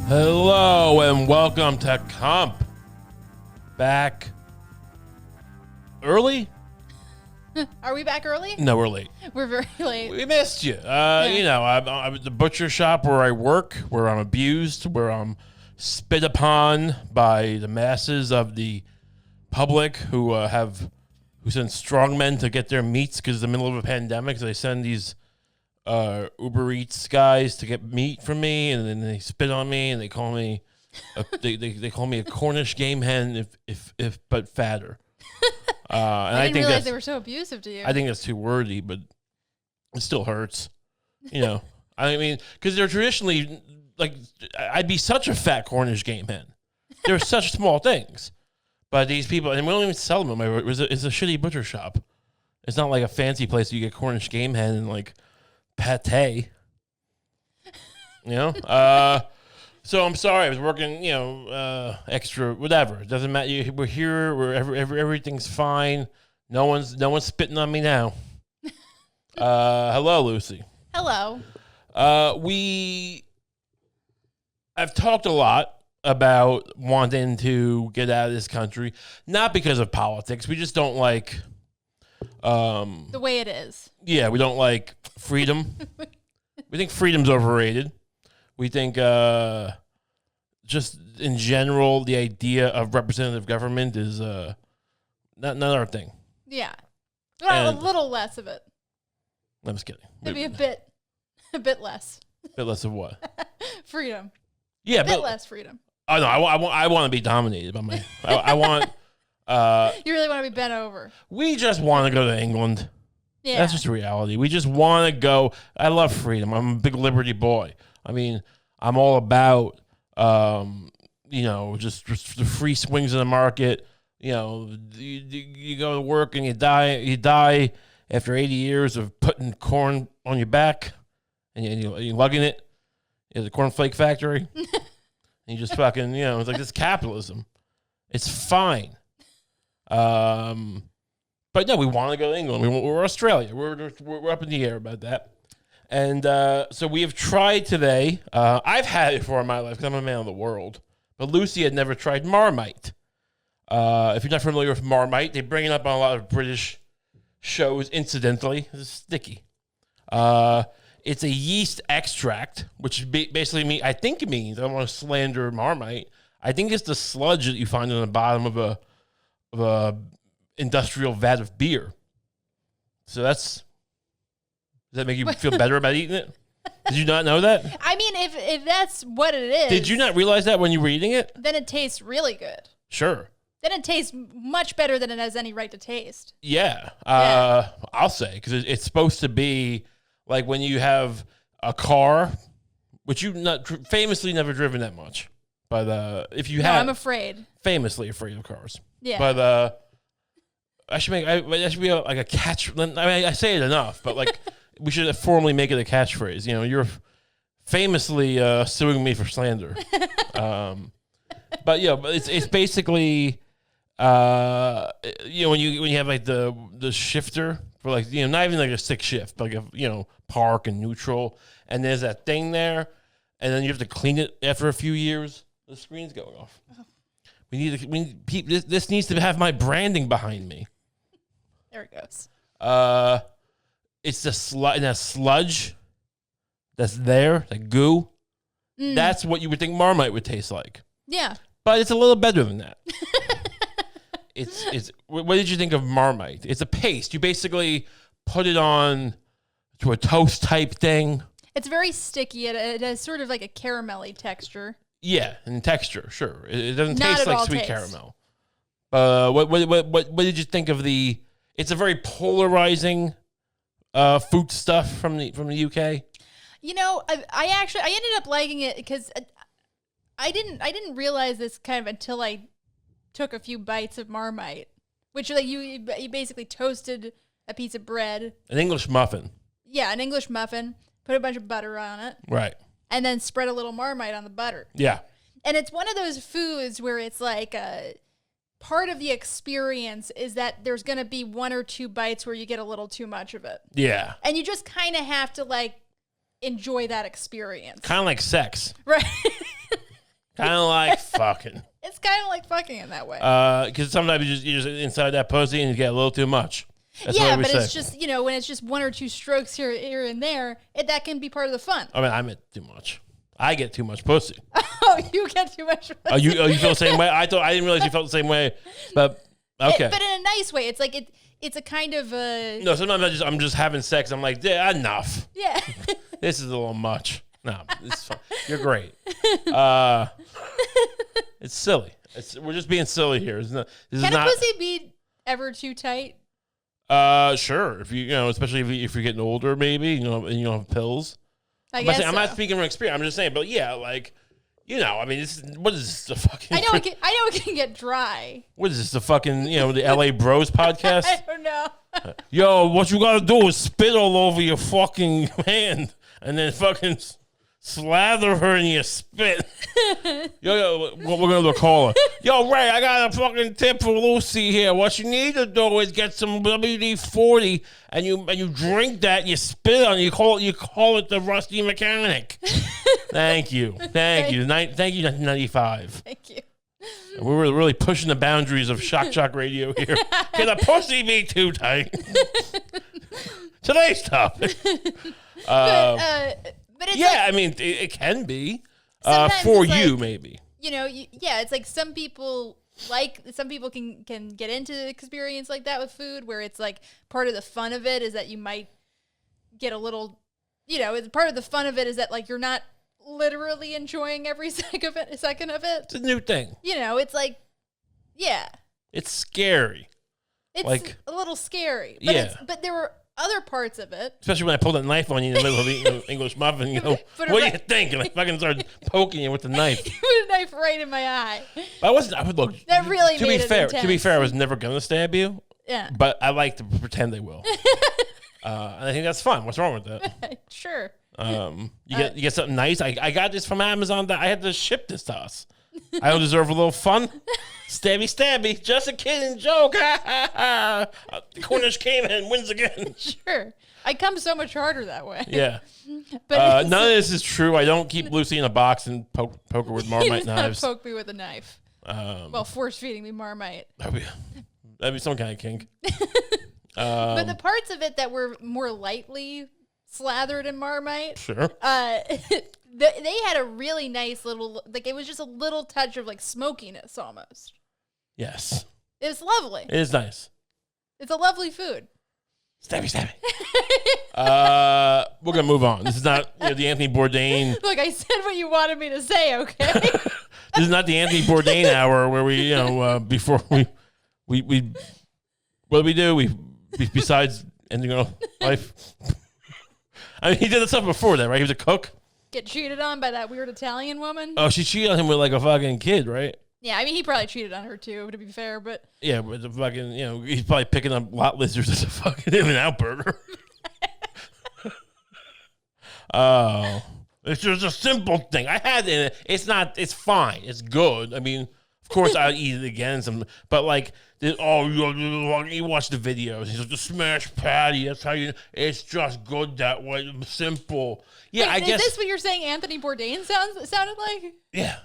Hello and welcome to Kump. Back early? Are we back early? No, we're late. We're very late. We missed you. You know, I'm at the butcher shop where I work, where I'm abused, where I'm spit upon by the masses of the public who send strongmen to get their meats because it's the middle of a pandemic. So they send these Uber Eats guys to get meat from me, and then they spit on me, and they call me they call me a Cornish game hen if but fatter. And I didn't realize they were so abusive to you. I think that's too wordy, but it still hurts. You know, I mean, because they're traditionally like I'd be such a fat Cornish game hen. They're such small things, but these people, and we don't even sell them. It's a shitty butcher shop. It's not like a fancy place where you get Cornish game hen and like pate. You know, so I'm sorry. I was working, extra, whatever. It doesn't matter. We're here. Everything's fine. No one's spitting on me now. Hello, Lucie. Hello. I've talked a lot about wanting to get out of this country, not because of politics. We just don't like the way it is. Yeah, we don't like freedom. We think freedom's overrated. We think just in general, the idea of representative government is not our thing. Yeah. Well, a little less of it. I'm just kidding. Maybe a bit less. A bit less of what? Freedom. Yeah, a bit less freedom. Oh no, I want to be dominated by my. I want. You really want to be bent over. We just want to go to England. Yeah, that's just the reality. We just want to go. I love freedom. I'm a big liberty boy. I mean, I'm all about, just the free swings in the market. You know, you go to work and you die. You die after 80 years of putting corn on your back, and you're lugging it at the cornflake factory. And you just fucking, it's like this capitalism. It's fine. But no, we want to go to England. We're Australia. We're up in the air about that. And so we have tried today. I've had it before in my life because I'm a man of the world. But Lucie had never tried marmite. If you're not familiar with marmite, they bring it up on a lot of British shows. Incidentally, it's sticky. It's a yeast extract, which basically I think it means, I don't want to slander marmite. I think it's the sludge that you find on the bottom of a industrial vat of beer. So does that make you feel better about eating it? Did you not know that? I mean, if that's what it is. Did you not realize that when you were eating it? Then it tastes really good. Sure. Then it tastes much better than it has any right to taste. Yeah. I'll say, because it's supposed to be like when you have a car, which you've not famously never driven that much. But if you have, I'm afraid. Famously afraid of cars. Yeah. But that should be like a catch. I mean, I say it enough, but like we should formally make it a catchphrase. You're famously suing me for slander. But it's basically when you have like the shifter for like not even like a stick shift, but like park and neutral, and there's that thing there, and then you have to clean it after a few years. The screen's going off. Oh. This needs to have my branding behind me. There it goes. It's the sludge that's there, the goo. Mm. That's what you would think marmite would taste like. Yeah. But it's a little better than that. It's. What did you think of marmite? It's a paste. You basically put it on to a toast type thing. It's very sticky. It has sort of like a caramelly texture. Yeah, in texture, sure. It doesn't Not taste like sweet caramel. What did you think of the? It's a very polarizing food stuff from the UK. I ended up liking it because I didn't realize this kind of until I took a few bites of marmite, which like you basically toasted a piece of bread, an English muffin. Yeah, an English muffin. Put a bunch of butter on it. Right. And then spread a little marmite on the butter. Yeah. And it's one of those foods where it's like part of the experience is that there's going to be one or two bites where you get a little too much of it. Yeah. And you just kind of have to like enjoy that experience. Kind of like sex. Right. Kind of like fucking. It's kind of like fucking in that way. Because sometimes you're just inside that pussy and you get a little too much. That's yeah, what we but say. it's just, when it's just 1 or 2 strokes here and there, that can be part of the fun. I mean, I meant too much. I get too much pussy. Oh, you get too much pussy. Oh, you feel the same way? I didn't realize you felt the same way. But okay. But in a nice way. It's like it's a kind of No, sometimes I'm just having sex. I'm like, yeah, enough. Yeah. This is a little much. No, it's fine. You're great. It's silly. We're just being silly here. Can a pussy be ever too tight? Sure. If especially if you're getting older, maybe and you don't have pills. I'm not speaking from experience. I'm just saying, but yeah, like, I mean, what is this? The fucking? I know it can get dry. What is this? The fucking the LA Bros podcast? I don't know. Yo, what you gotta do is spit all over your fucking hand, and then fucking slather her in your spit. Yo, what we're gonna call her? Yo, Ray, I got a fucking tip for Lucie here. What you need to do is get some WD-40, and you drink that, you spit on it, you call it the Rusty Mechanic. Thank you. Thank you, 1995. Thank you. We were really pushing the boundaries of Shock Radio here. Can a pussy be too tight? Today's topic. But it's I mean, it can be for you, like, maybe. It's like some people can get into the experience like that with food, where it's like part of the fun of it is that you might get a little, it's part of the fun of it is that like you're not literally enjoying every second of it. It's a new thing. It's like, yeah. It's scary. It's like a little scary. But but there were other parts of it. Especially when I pulled that knife on you in the middle of eating an English muffin. What do you think? And I fucking started poking you with the knife. You put a knife right in my eye. But I would look. That really to made be it fair. intense. To be fair, I was never gonna stab you. Yeah. But I like to pretend they will. And I think that's fun. What's wrong with that? Sure. You get something nice. I got this from Amazon. That I had to ship this to us. I don't deserve a little fun. Stabby, just a kidding joke. The Cornish caveman wins again. Sure. I come so much harder that way. Yeah. But none of this is true. I don't keep Lucie in a box and poke her with Marmite knives. Poke me with a knife. Force feeding me Marmite. That'd be some kind of kink. But the parts of it that were more lightly slathered in Marmite, sure. They had a really nice little, like, it was just a little touch of like smokiness almost. Yes. It's lovely. It is nice. It's a lovely food. Stabby. We're gonna move on. This is not the Anthony Bourdain. Look, I said what you wanted me to say. Okay. This is not the Anthony Bourdain hour where we, before we what do we do? Besides ending our life. I mean, he did stuff before that, right? He was a cook. Get cheated on by that weird Italian woman. Oh, she cheated on him with like a fucking kid, right? Yeah, I mean, he probably cheated on her too, to be fair, but... Yeah, but the fucking, he's probably picking up lot lizards as a fucking In-N-Out burger. Oh. It's just a simple thing. I had it. It's fine. It's good. I mean, of course I'd eat it again. But like, you watch the videos. He's like, the smash patty. That's how it's just good that way. Simple. Yeah, I guess. Is this what you're saying Anthony Bourdain sounded like? Yeah.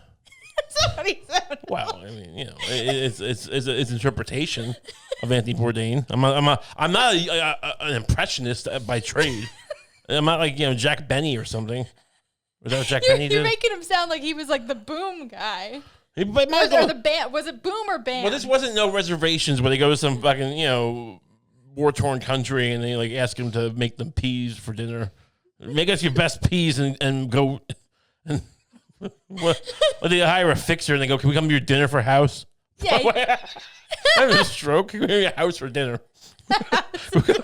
That's not what he sounded like. Well, I mean, it's interpretation of Anthony Bourdain. I'm not an impressionist by trade. I'm not like Jack Benny or something. Was that what Jack Benny did? You're making him sound like he was like the Boom guy. Or the band. Was it Boom or Band? Well, this wasn't No Reservations where they go to some fucking war-torn country and they like ask him to make them peas for dinner. Make us your best peas and go. And what they hire a fixer and they go, can we come to your dinner for house? Yeah. I have a stroke. Can we come to your house for dinner? I didn't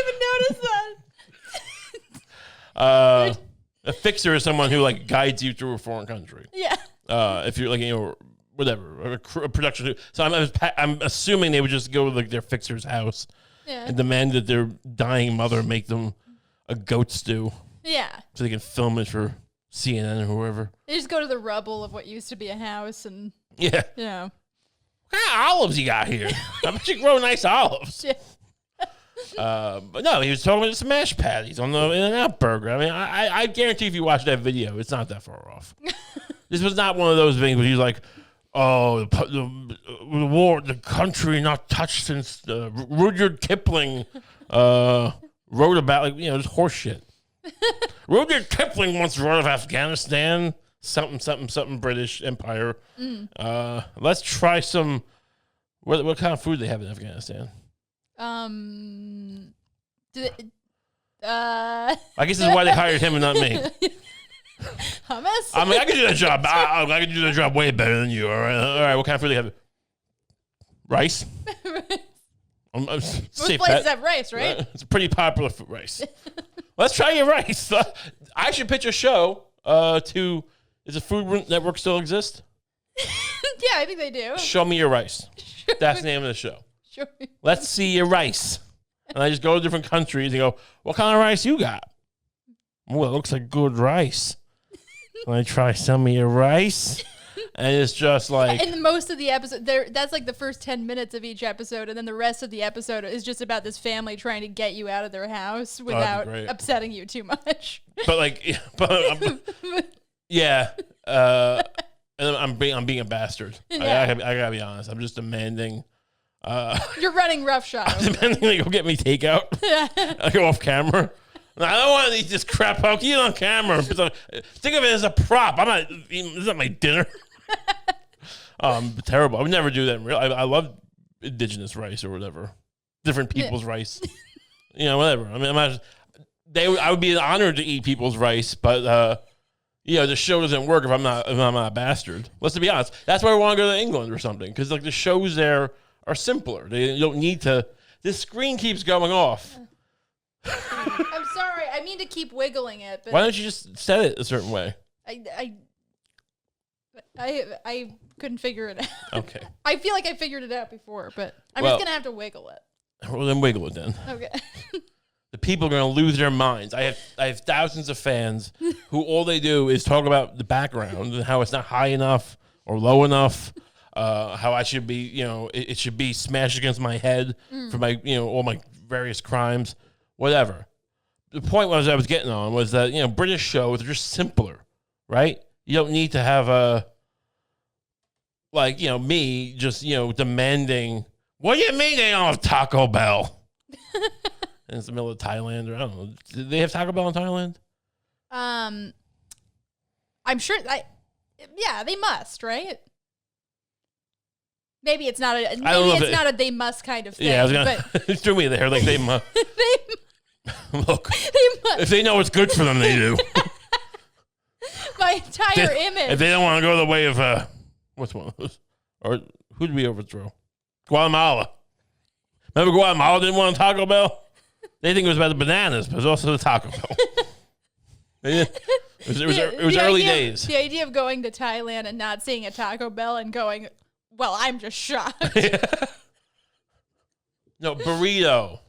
even notice that. A fixer is someone who like guides you through a foreign country. Yeah. If you're like whatever a production. So I'm assuming they would just go to like their fixer's house and demand that their dying mother make them a goat stew. Yeah. So they can film it for CNN or whoever. They just go to the rubble of what used to be a house and yeah. Yeah. What kind of olives you got here? I bet you grow nice olives. Yeah. But no, he was talking about the smash patties on the In-N-Out burger. I mean, I guarantee if you watch that video, it's not that far off. This was not one of those things where he's like, oh, the war, the country not touched since Rudyard Kipling wrote about, like, you know, just horse shit. Rudyard Kipling once wrote of Afghanistan, something British Empire. Let's try some. What kind of food they have in Afghanistan? I guess this is why they hired him and not me. Hummus? I mean, I could do that job. I could do that job way better than you. All right. What kind of food do they have? Rice. Most places have rice, right? It's a pretty popular food, rice. Let's try your rice. I should pitch a show to. Does the Food Network still exist? Yeah, I think they do. Show me your rice. That's the name of the show. Show me. Let's see your rice. And I just go to different countries and go, what kind of rice you got? Oh, it looks like good rice. Can I try some of your rice? And it's just like... And most of the episode, that's like the first 10 minutes of each episode, and then the rest of the episode is just about this family trying to get you out of their house without upsetting you too much. But like... yeah. And I'm being a bastard. Yeah. I gotta be honest. I'm just demanding... You're running roughshod. I'm demanding they go get me takeout. I go off camera. I don't want to eat this crap. I'll eat it on camera. Think of it as a prop. I'm not eating, this is not my dinner. Terrible. I would never do that in real. I love indigenous rice or whatever. Different people's rice. You know, whatever. I mean, I would be honored to eat people's rice, but you know, the show doesn't work if I'm not a bastard. Let's be honest. That's why I want to go to England or something, because like the shows there are simpler. You don't need to. This screen keeps going off. I'm sorry. I mean to keep wiggling it. But why don't you just set it a certain way? I couldn't figure it out. Okay. I feel like I figured it out before, but I'm just gonna have to wiggle it. Well, then wiggle it then. Okay. The people are gonna lose their minds. I have thousands of fans who all they do is talk about the background and how it's not high enough or low enough. How I should be, you know, it should be smashed against my head for my, you know, all my various crimes, whatever. The point I was getting on was that, you know, British shows are just simpler, right? You don't need to have like, you know, me just, you know, demanding, what do you mean they don't have Taco Bell? And it's the middle of Thailand, or I don't know. Do they have Taco Bell in Thailand? I'm sure. Yeah, they must, right? Maybe it's not a. Maybe it's not a they must kind of thing. Yeah, I was gonna. It threw me there. Like they must. Look, they must. If they know what's good for them, they do. My entire image. If they don't want to go the way of what's one of those? Or who did we overthrow? Guatemala. Remember Guatemala didn't want a Taco Bell? They think it was about the bananas, but it was also the Taco Bell. It was early days. The idea of going to Thailand and not seeing a Taco Bell and going, well, I'm just shocked. Yeah. No, burrito.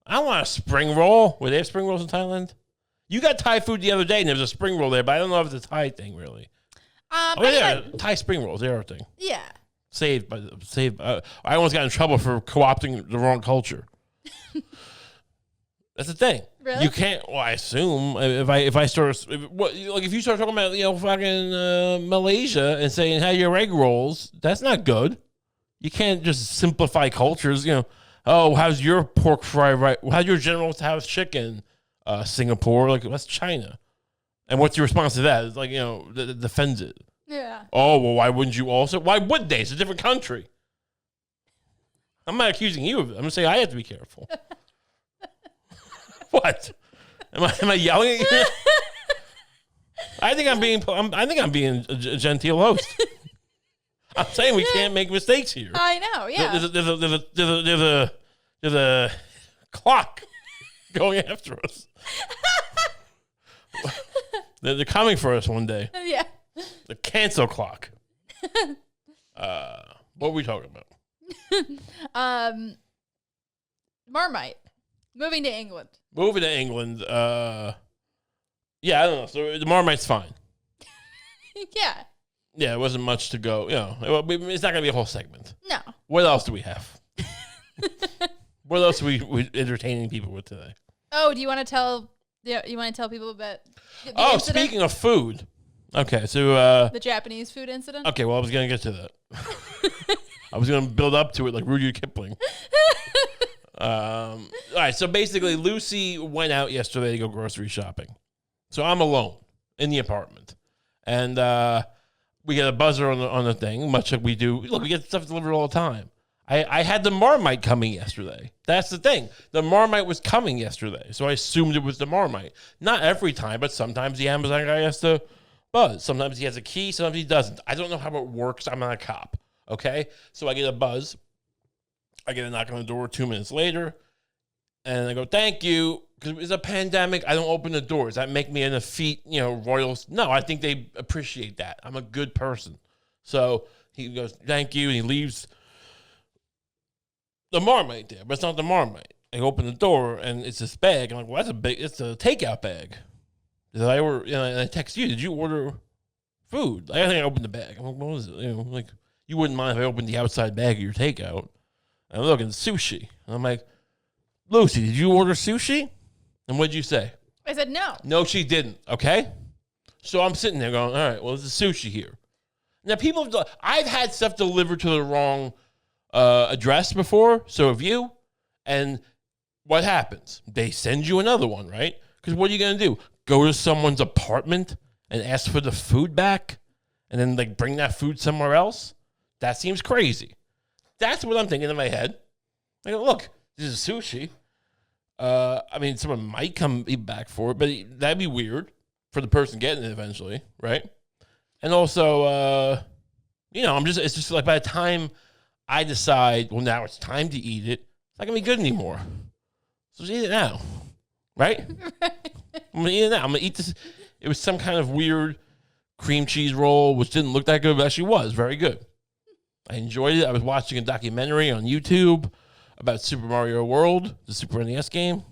I don't want a spring roll. Were they have spring rolls in Thailand? You got Thai food the other day, and there was a spring roll there, but I don't know if it's a Thai thing, really. Thai spring rolls, they're a thing. Yeah. Saved. I almost got in trouble for co-opting the wrong culture. That's the thing. Really? You can't. Well, I assume if you start talking about, you know, fucking Malaysia and saying how your egg rolls, that's not good. You can't just simplify cultures. You know, oh, how's your pork fry? Right? How's your General Tso's chicken? Singapore, like that's China. And what's your response to that? It's like, you know, that defends it. Yeah. Oh, well, why wouldn't you also? Why would they? It's a different country. I'm not accusing you of it. I'm gonna say I have to be careful. What? Am I yelling at you? I think I'm being a genteel host. I'm saying we can't make mistakes here. I know. Yeah. There's a clock going after us. They're coming for us one day. Yeah. The cancel clock. What were we talking about? Marmite. Moving to England. Yeah, I don't know. So the Marmite's fine. Yeah. Yeah, it wasn't much to go. You know, it's not going to be a whole segment. No. What else do we have? What else are we entertaining people with today? Oh, do you want to tell? Yeah, you want to tell people about the incident? Speaking of food. Okay, so The Japanese food incident. okay, well I was gonna get to that. I was gonna build up to it like Rudyard Kipling. All right, so basically, Lucie went out yesterday to go grocery shopping. So I'm alone in the apartment, and we get a buzzer on the thing, much like we do. Look, we get stuff delivered all the time. I had the Marmite coming yesterday. That's the thing. The Marmite was coming yesterday, so I assumed it was the Marmite. Not every time, but sometimes the Amazon guy has to buzz. Sometimes he has a key, sometimes he doesn't. I don't know how it works. I'm not a cop, okay? So I get a buzz. I get a knock on the door 2 minutes later, and I go, thank you, because it's a pandemic. I don't open the doors. That make me an effete, royals. No, I think they appreciate that. I'm a good person. So he goes, thank you, and he leaves the Marmite there, but it's not the Marmite. I open the door, and it's this bag. I'm like, well, it's a takeout bag. Did I order, and I text you, did you order food? I think I opened the bag. I'm like, what was it? You wouldn't mind if I opened the outside bag of your takeout. And I'm looking, sushi. And I'm like, Lucie, did you order sushi? And what'd you say? I said no. No, she didn't, okay? So I'm sitting there going, all right, well, there's a sushi here. Now, I've had stuff delivered to the wrong address before, so have you. And what happens? They send you another one, right? Because what are you going to do? Go to someone's apartment and ask for the food back and then bring that food somewhere else? That seems crazy. That's what I'm thinking in my head. I go, look, this is sushi. Someone might come back for it, but that'd be weird for the person getting it eventually, right? And also, it's just like by the time I decide, well, now it's time to eat it, it's not going to be good anymore. So just eat it now, right? I'm going to eat it now. I'm going to eat this. It was some kind of weird cream cheese roll, which didn't look that good, but actually was very good. I enjoyed it. I was watching a documentary on YouTube about Super Mario World, the Super NES game.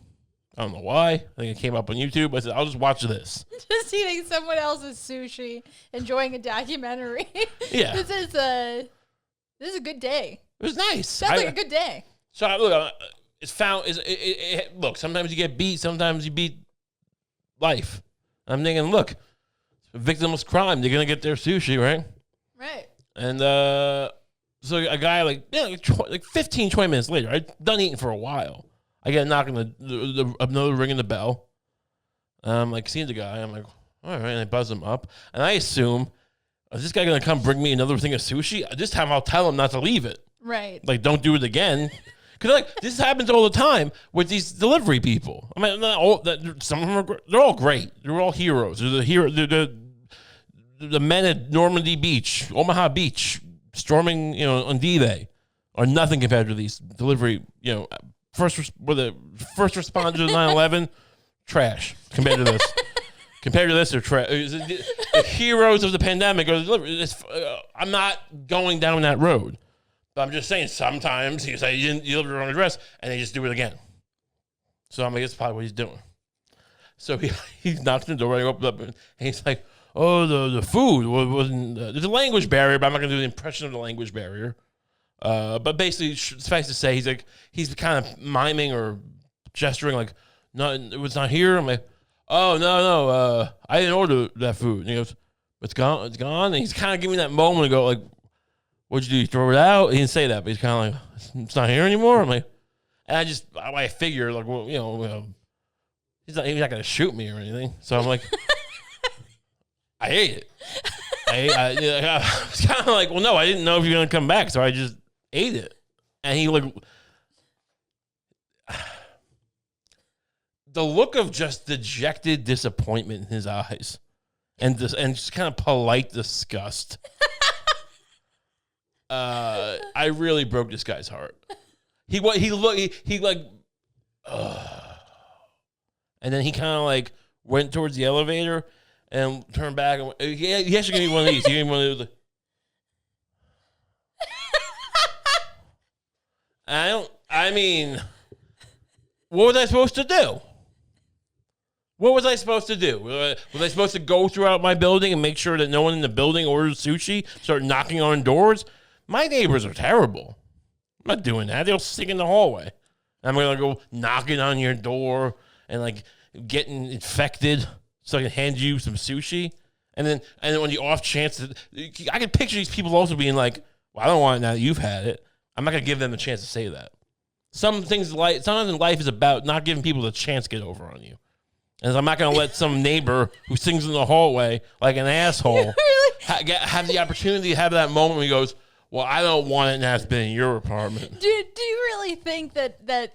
I don't know why. I think it came up on YouTube. I said, I'll just watch this. Just eating someone else's sushi, enjoying a documentary. Yeah. This is a good day. It was nice. Sounds like a good day. So look, look, sometimes you get beat, sometimes you beat life. I'm thinking, look, victimless crime. They're going to get their sushi, right? Right. And so a guy like 15, 20 minutes later, I'd done eating for a while. I get a knock on another ringing the bell. And I'm like, seeing the guy. I'm like, all right. And I buzz him up. And I assume, is this guy going to come bring me another thing of sushi? This time I'll tell him not to leave it. Right. Like, don't do it again. Because this happens all the time with these delivery people. I mean, some of them they're all great. They're all heroes. They're the hero. The men at Normandy Beach, Omaha Beach, storming, on D-Day, are nothing compared to these delivery, first responders to 9/11, trash compared to this. Compared to this, they're trash. The heroes of the pandemic are delivery. I'm not going down that road, but I'm just saying sometimes you say you deliver the wrong address, and they just do it again. So I'm like, that's probably what he's doing. So he knocks on the door, I open up, and he's like, oh, the food wasn't. There's a language barrier, but I'm not going to do the impression of the language barrier. But basically, suffice to say, he's kind of miming or gesturing like, no, it was not here. I'm like, oh no, I didn't order that food. And he goes, it's gone. And he's kind of giving me that moment to go like, what'd you do? You throw it out? He didn't say that, but he's kind of like, it's not here anymore. I'm like, and I figure like, well, he's not going to shoot me or anything. So I'm like. I ate it. I was kind of like, well, no, I didn't know if you were going to come back, so I just ate it. And he the look of just dejected disappointment in his eyes, and just kind of polite disgust. I really broke this guy's heart. He and then he kind of like went towards the elevator. And turned back and went, he actually gave me one of these. He gave me one of those. What was I supposed to do? What was I supposed to do? Was I supposed to go throughout my building and make sure that no one in the building orders sushi, start knocking on doors? My neighbors are terrible. I'm not doing that. They'll stick in the hallway. I'm gonna go knocking on your door and like getting infected so I can hand you some sushi. And then on the off chance that I can picture these people also being like, well, I don't want it now that you've had it. I'm not gonna give them a chance to say that. Sometimes in life is about not giving people the chance to get over on you. And I'm not going to let some neighbor who sings in the hallway like an asshole have the opportunity to have that moment where he goes, well, I don't want it now it's been in your apartment. Do you really think that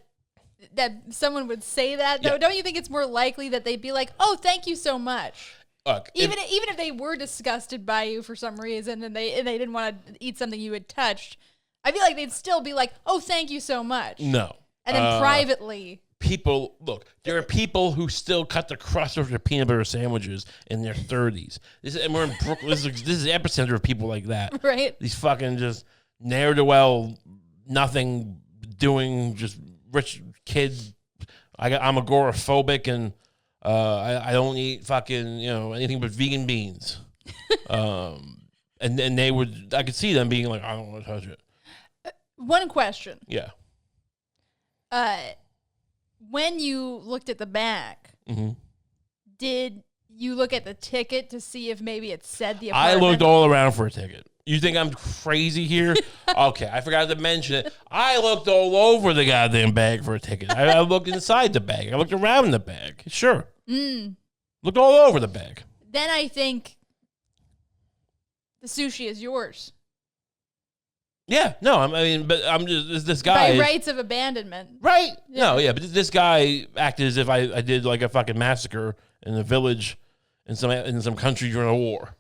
someone would say that, though? Yeah. Don't you think it's more likely that they'd be like, oh, thank you so much? Look, even if they were disgusted by you for some reason and they didn't want to eat something you had touched, I feel like they'd still be like, oh, thank you so much. No. And then privately. There are people who still cut the crust off their peanut butter sandwiches in their 30s. And we're in Brooklyn. This is the epicenter of people like that. Right. These fucking just ne'er-do-well, nothing doing, just rich kids. I'm agoraphobic and I don't eat fucking, anything but vegan beans. And they would, I could see them being like, I don't want to touch it. One question. Yeah. When you looked at the back, did you look at the ticket to see if maybe it said the apartment? I looked all around for a ticket. You think I'm crazy here? Okay, I forgot to mention it. I looked all over the goddamn bag for a ticket. I looked inside the bag. I looked around the bag. Sure. Looked all over the bag. Then I think the sushi is yours. Yeah, no, but I'm just this guy. By rights of abandonment. Right? Yeah. No, yeah, but this guy acted as if I did like a fucking massacre in a village in some country during a war.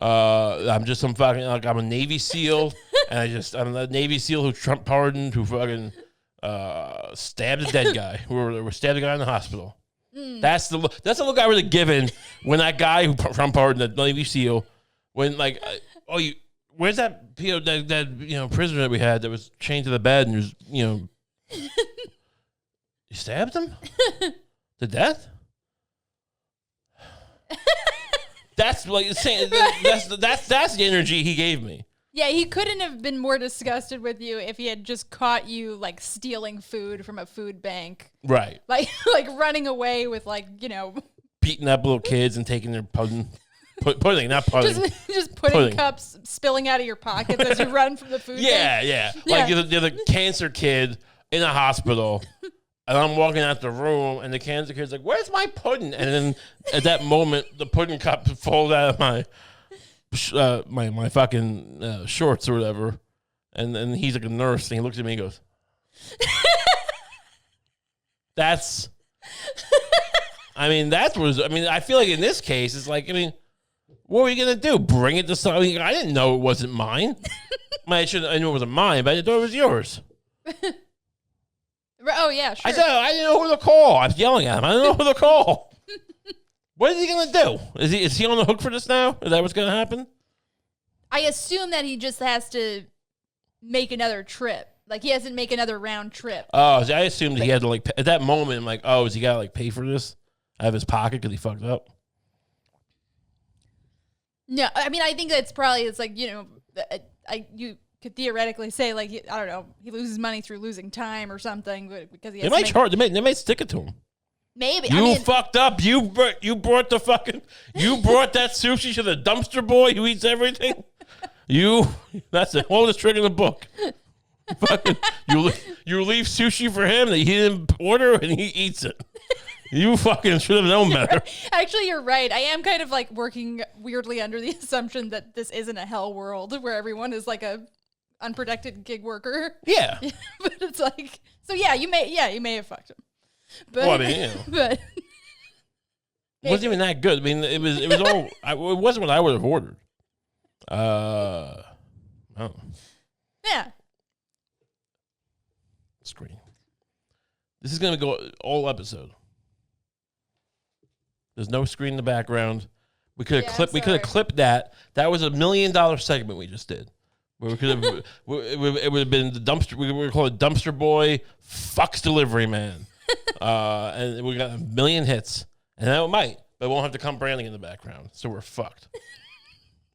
I'm just some fucking, like, I'm a Navy SEAL, and I'm a Navy SEAL who Trump pardoned, who fucking stabbed a dead guy, who stabbed a guy in the hospital. That's the look I would have given when that guy who Trump pardoned, the Navy SEAL, when like, where's that prisoner that we had that was chained to the bed and was you stabbed him to death? That's like saying that's the energy he gave me. Yeah, he couldn't have been more disgusted with you if he had just caught you like stealing food from a food bank. Right. Like running away with beating up little kids and taking their pudding. Pudding, not pudding. Just pudding cups spilling out of your pockets as you run from the food bank. Yeah. Like you're the cancer kid in a hospital, and I'm walking out the room, and the cancer kid's like, "Where's my pudding?" And then at that moment, the pudding cup falls out of my fucking shorts or whatever, and he's like a nurse, and he looks at me and goes, "That's." I feel like in this case, it's like, what were you going to do? Bring it to somebody? I didn't know it wasn't mine. I knew it wasn't mine, but I thought it was yours. Oh, yeah, sure. I didn't know who to call. I was yelling at him. I didn't know who to call. What is he going to do? Is he on the hook for this now? Is that what's going to happen? I assume that he just has to make another trip. Like, he has to make another round trip. Oh, I assumed he had to, like, at that moment, I'm like, oh, is he got to, like, pay for this out of his pocket because he fucked up? No, I think that's probably, it's like, you could theoretically say, like, I don't know, he loses money through losing time or something because he has they might stick it to him. Maybe. You fucked up. You brought that sushi to the dumpster boy who eats everything. That's it. Hold the trigger in the book. Fucking, you leave sushi for him that he didn't order and he eats it. You fucking should have known better. Actually, you're right. I am kind of like working weirdly under the assumption that this isn't a hell world where everyone is like a unprotected gig worker. Yeah. But it's like, so yeah, you may have fucked him. But, but it wasn't even that good. It was all. It wasn't what I would have ordered. Oh. Yeah. Screen. This is gonna go all episode. There's no screen in the background. We could have clipped. We could have clipped that. That was $1 million segment we just did. Where we could have. It would have been the dumpster. We would call it Dumpster Boy Fucks Delivery Man. And we got 1 million hits, and that might, but it won't have to come branding in the background. So we're fucked.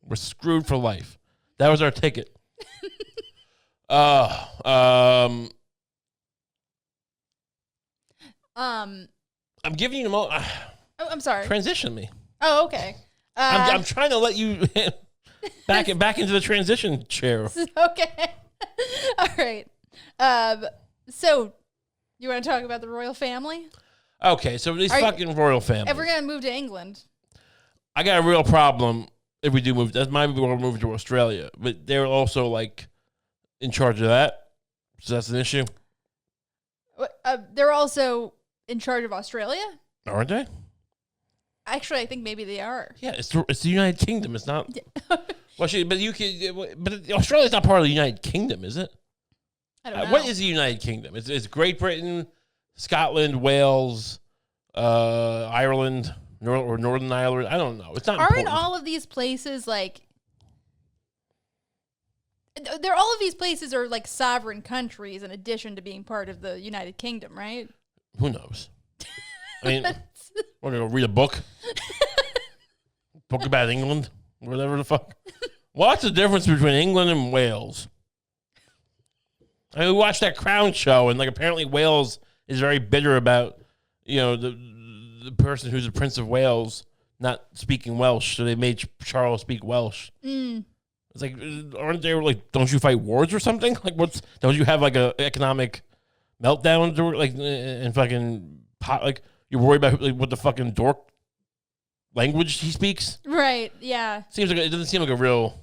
We're screwed for life. That was our ticket. Um, I'm giving you the most. oh, I'm sorry. Transition me. Oh, okay. I'm trying to let you back into the transition chair. Okay. All right. So you want to talk about the royal family? Okay, so these fucking royal families. If we're gonna move to England, I got a real problem if we do move. That might be we're moving to Australia, but they're also like in charge of that, so that's an issue, they're also in charge of Australia. aren't they? Actually, I think maybe they are. Yeah, it's the United Kingdom. It's not. Well, but Australia's not part of the United Kingdom, is it? I don't know. What is the United Kingdom? It's Great Britain, Scotland, Wales, Ireland, or Northern Ireland. I don't know. It's not. Aren't important. all of these places like? All of these places are like sovereign countries in addition to being part of the United Kingdom, right? Who knows? I mean, we're gonna go read a book. Book about England, whatever the fuck. What's the difference between England and Wales? I mean, we watched that Crown show, and like apparently Wales is very bitter about, the person who's the Prince of Wales not speaking Welsh, so they made Charles speak Welsh. It's like, aren't there like, don't you fight wars or something? Like, don't you have like a economic meltdown and fucking like you're worried about like what the fucking dork language he speaks? Right. Yeah. It doesn't seem like a real.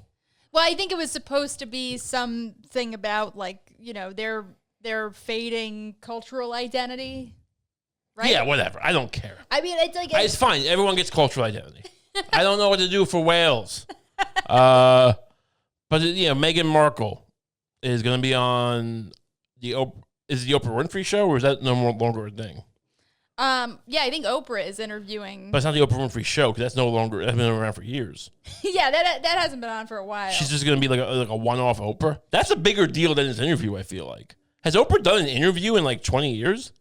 Well, I think it was supposed to be something about like their fading cultural identity. Right? Yeah, whatever. I don't care. I mean, it's like it's fine. Everyone gets cultural identity. I don't know what to do for Wales. But Meghan Markle is going to be on the Oprah Winfrey show, or is that no longer a thing? Yeah, I think Oprah is interviewing. But it's not the Oprah Winfrey show because that's no longer. That's been around for years. Yeah, that hasn't been on for a while. She's just going to be like a one-off Oprah. That's a bigger deal than this interview. I feel like. Has Oprah done an interview in like 20 years?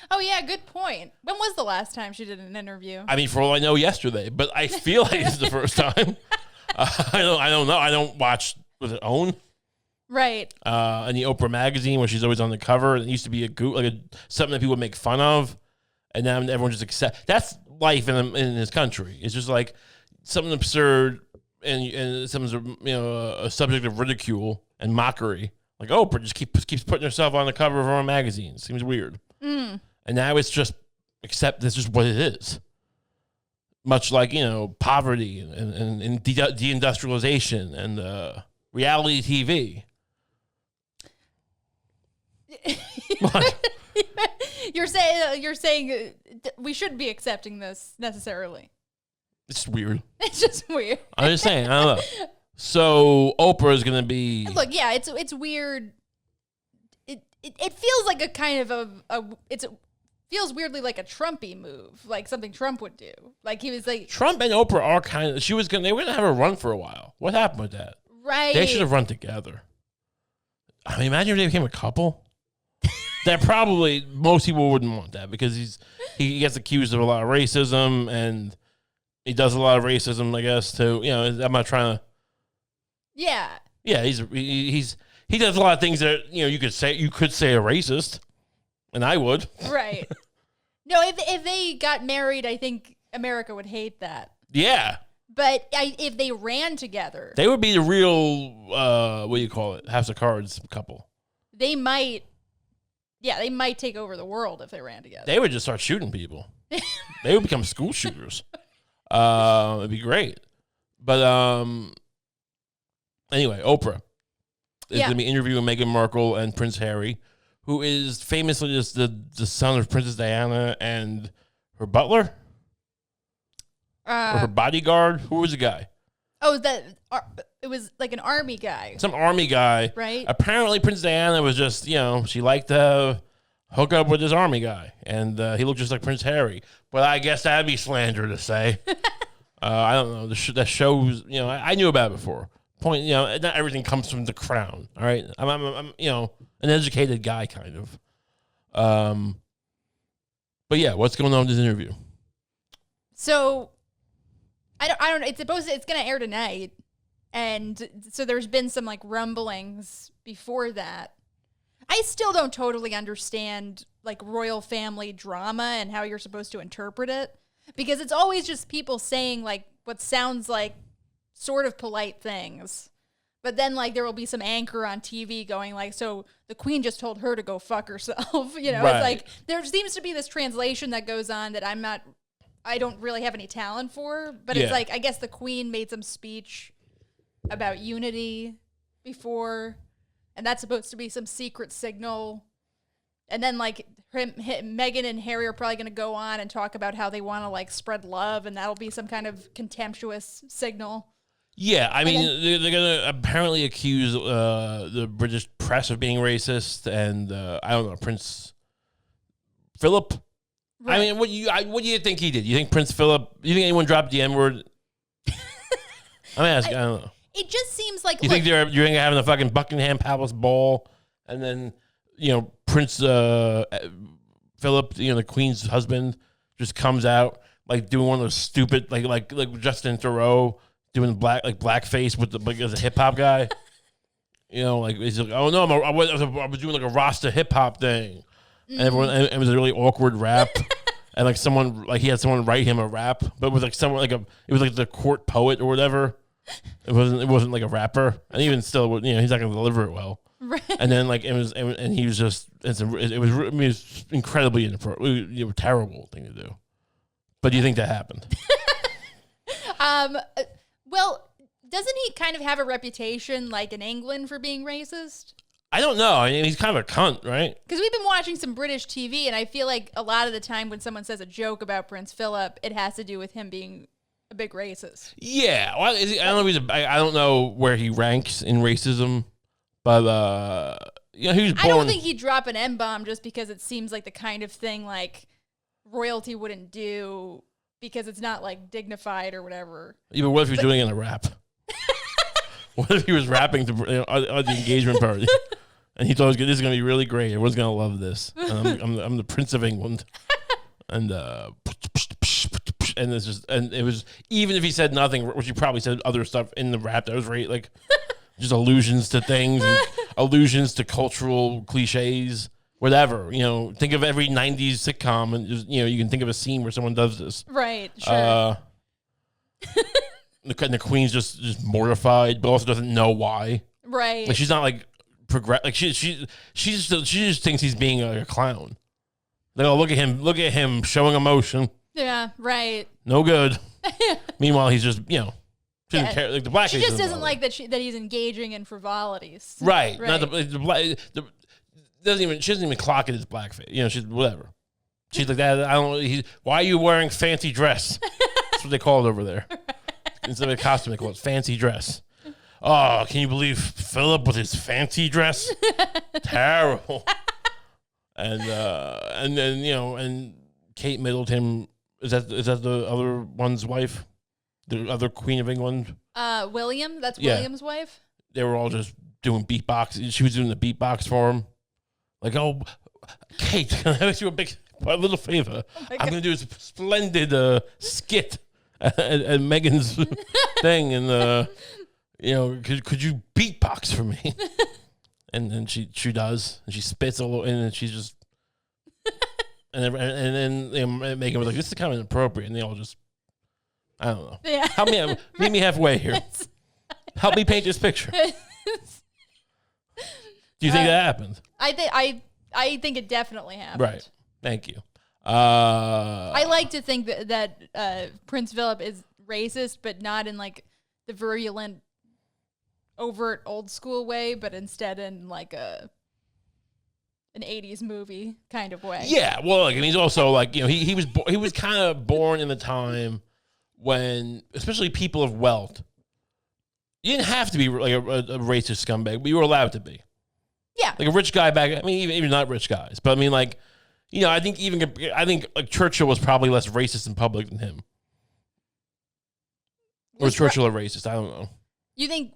Oh yeah, good point. When was the last time she did an interview? I mean, for all I know, yesterday. But I feel like it's the first time. I don't know. I don't watch. Was it OWN? Right. And the Oprah magazine where she's always on the cover. It used to be something that people would make fun of, and now everyone just accepts. That's life in this country. It's just like something absurd and something's a subject of ridicule and mockery. Like Oprah just keeps putting herself on the cover of her own magazine. Seems weird. And now it's just that's just what it is. Much like poverty and deindustrialization and reality TV. What? You're saying we shouldn't be accepting this necessarily. It's weird. It's just weird. I'm just saying. I don't know. So Oprah is going to be. Look, yeah, it's weird. It feels like a kind of feels weirdly like a Trumpy move, like something Trump would do. Like he was like Trump and Oprah are kind of. They were going to have a run for a while. What happened with that? Right. They should have run together. I mean, imagine if they became a couple. That probably most people wouldn't want that because he gets accused of a lot of racism and he does a lot of racism, I guess. Too. I'm not trying to. Yeah. Yeah, he does a lot of things that you could say a racist, and I would. Right. No, if they got married, I think America would hate that. Yeah. But if they ran together, they would be the real what do you call it? House of Cards couple. They might. Yeah, they might take over the world if they ran together. They would just start shooting people. They would become school shooters. It'd be great. But anyway, Oprah is going to be interviewing Meghan Markle and Prince Harry, who is famously just the son of Princess Diana and her butler? Or her bodyguard? Who was the guy? Oh, it was like an army guy. Some army guy. Right. Apparently, Princess Diana was just, she liked to hook up with this army guy. And he looked just like Prince Harry. But I guess that'd be slander to say. I don't know. That shows, I knew about it before. Not everything comes from the crown. All right. I'm an educated guy kind of. But yeah, what's going on with this interview? So I don't know. It's going to air tonight. And so there's been some like rumblings before that. I still don't totally understand like royal family drama and how you're supposed to interpret it, because it's always just people saying like what sounds like sort of polite things. But then, like, there will be some anchor on TV going, like, so the queen just told her to go fuck herself. You know, Right. It's like there seems to be this translation that goes on that I don't really have any talent for. But it's like, I guess the queen made some speech about unity before, and that's supposed to be some secret signal. And then, like, Meghan and Harry are probably going to go on and talk about how they want to, like, spread love, and that'll be some kind of contemptuous signal. Yeah, I mean, they're going to apparently accuse the British press of being racist, and I don't know, Prince Philip. Right. I mean, what do you think he did? You think Prince Philip? You think anyone dropped the N-word? I'm asking. I don't know. It just seems like you think you're having a fucking Buckingham Palace ball, and then Prince Philip, the Queen's husband, just comes out like doing one of those stupid like Justin Theroux. Doing blackface with as a hip hop guy, like he's like, oh no, I was doing like a Rasta hip hop thing, and it was a really awkward rap, and like he had someone write him a rap, but with like someone it was like the court poet or whatever. It wasn't like a rapper, and even still, he's not gonna deliver it well. Right. And then like it was incredibly inappropriate, terrible thing to do. But do you think that happened? Well, doesn't he kind of have a reputation, like in England, for being racist? I don't know. I mean, he's kind of a cunt, right? Because we've been watching some British TV, and I feel like a lot of the time when someone says a joke about Prince Philip, it has to do with him being a big racist. Yeah, well, I don't know where he ranks in racism, but he was born. I don't think he'd drop an M-bomb just because it seems like the kind of thing like royalty wouldn't do. Because it's not like dignified or whatever. Yeah, but what if he was doing it in a rap? What if he was rapping to at the engagement party, and he thought this is going to be really great. Everyone's going to love this. I'm the Prince of England, and it's just it was even if he said nothing, which he probably said other stuff in the rap that was right, like just allusions to things, and allusions to cultural cliches. Whatever, think of every 90s sitcom and just, you can think of a scene where someone does this. Right, sure. The queen's just mortified, but also doesn't know why. Right. Like she's not like like she just thinks he's being a clown. Like, oh, look at him showing emotion. Yeah, right. No good. Meanwhile, he's just, she doesn't care. Like the black. She just doesn't like that he's engaging in frivolities. Right. Not the black. She doesn't even clock it as blackface. She's whatever. She's like that. I don't. Why are you wearing fancy dress? That's what they call it over there. Instead of a costume, they call it fancy dress. Oh, can you believe Philip with his fancy dress? Terrible. And then and Kate Middleton is that the other one's wife, the other Queen of England. William. That's William's wife. They were all just doing beatbox. She was doing the beatbox for him. Like, oh, Kate, can I ask you a little favor? I'm going to do a splendid skit at Meghan's thing, and could you beatbox for me? And then she does, and she spits all over, and then she's just, and then Meghan was like, this is kind of inappropriate, and they all just, I don't know. Yeah. Help me, meet me halfway here. Help me paint this picture. Do you think that happened? I think it definitely happened. Right. Thank you. I like to think that Prince Philip is racist, but not in like the virulent, overt old school way, but instead in like an 80s movie kind of way. Yeah. Well, and he's also like, he was kind of born in the time when, especially people of wealth, you didn't have to be like a racist scumbag, but you were allowed to be. Yeah. Like a rich guy back, I mean, even not rich guys, but I mean, like, I think like Churchill was probably less racist in public than him. Or was Churchill a racist? I don't know. You think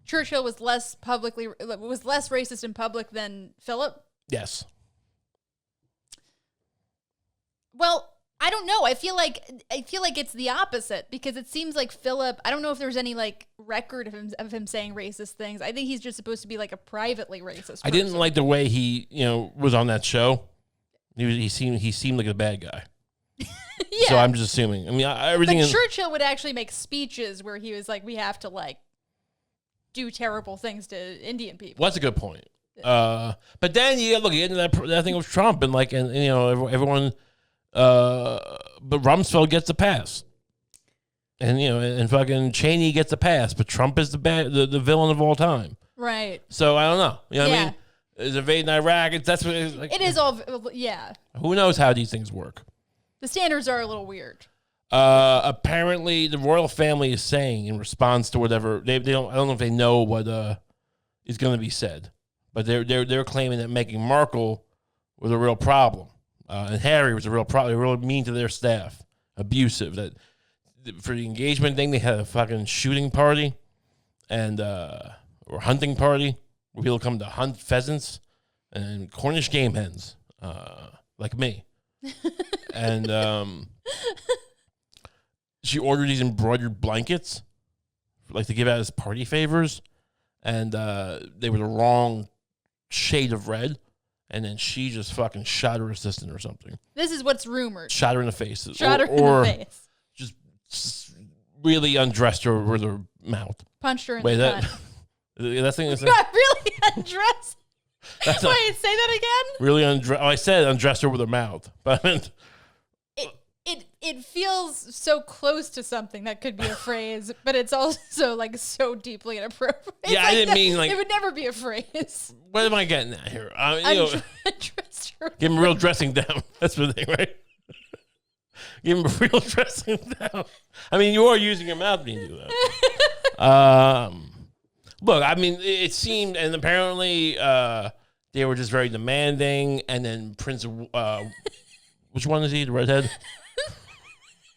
Churchill was less racist in public than Philip? Yes. Well, I don't know. I feel like it's the opposite because it seems like Philip. I don't know if there's any like record of him saying racist things. I think he's just supposed to be like a privately racist person. I didn't like the way he was on that show. He seemed like a bad guy. Yeah. So I'm just assuming. I mean, everything. But Churchill would actually make speeches where he was like, "We have to like do terrible things to Indian people." Well, that's a good point. But then you get into that thing with Trump and everyone. But Rumsfeld gets a pass, and and fucking Cheney gets a pass, but Trump is the villain of all time. Right. So I don't know. What I mean? Is invading Iraq? That's what it's like. It is all. Yeah. Who knows how these things work? The standards are a little weird. Apparently, the royal family is saying in response to whatever they don't. I don't know if they know what is going to be said, but they're claiming that Meghan Markle was a real problem, and Harry was a real problem. They were really mean to their staff, abusive. That for the engagement thing, they had a fucking shooting party, and or hunting party where people come to hunt pheasants and Cornish game hens, like me. And she ordered these embroidered blankets, like to give out as party favors, and they were the wrong shade of red. And then she just fucking shot her assistant or something. This is what's rumored. Shot her in the face. Shot her in the face. Just really undressed her with her mouth. Punched her in the butt. That's thing. Got really undressed. Wait, say that again? Really undressed. Oh, I said undressed her with her mouth, but I meant it feels so close to something that could be a phrase, but it's also like so deeply inappropriate. Yeah, I didn't mean like it would never be a phrase. What am I getting at here? Undressed her. Give him a real dressing down. That's the thing, right? Give him a real dressing down. I mean, you are using your mouth when you do that. Look, I mean, it seemed, and apparently they were just very demanding. And then Prince, which one is he? The redhead?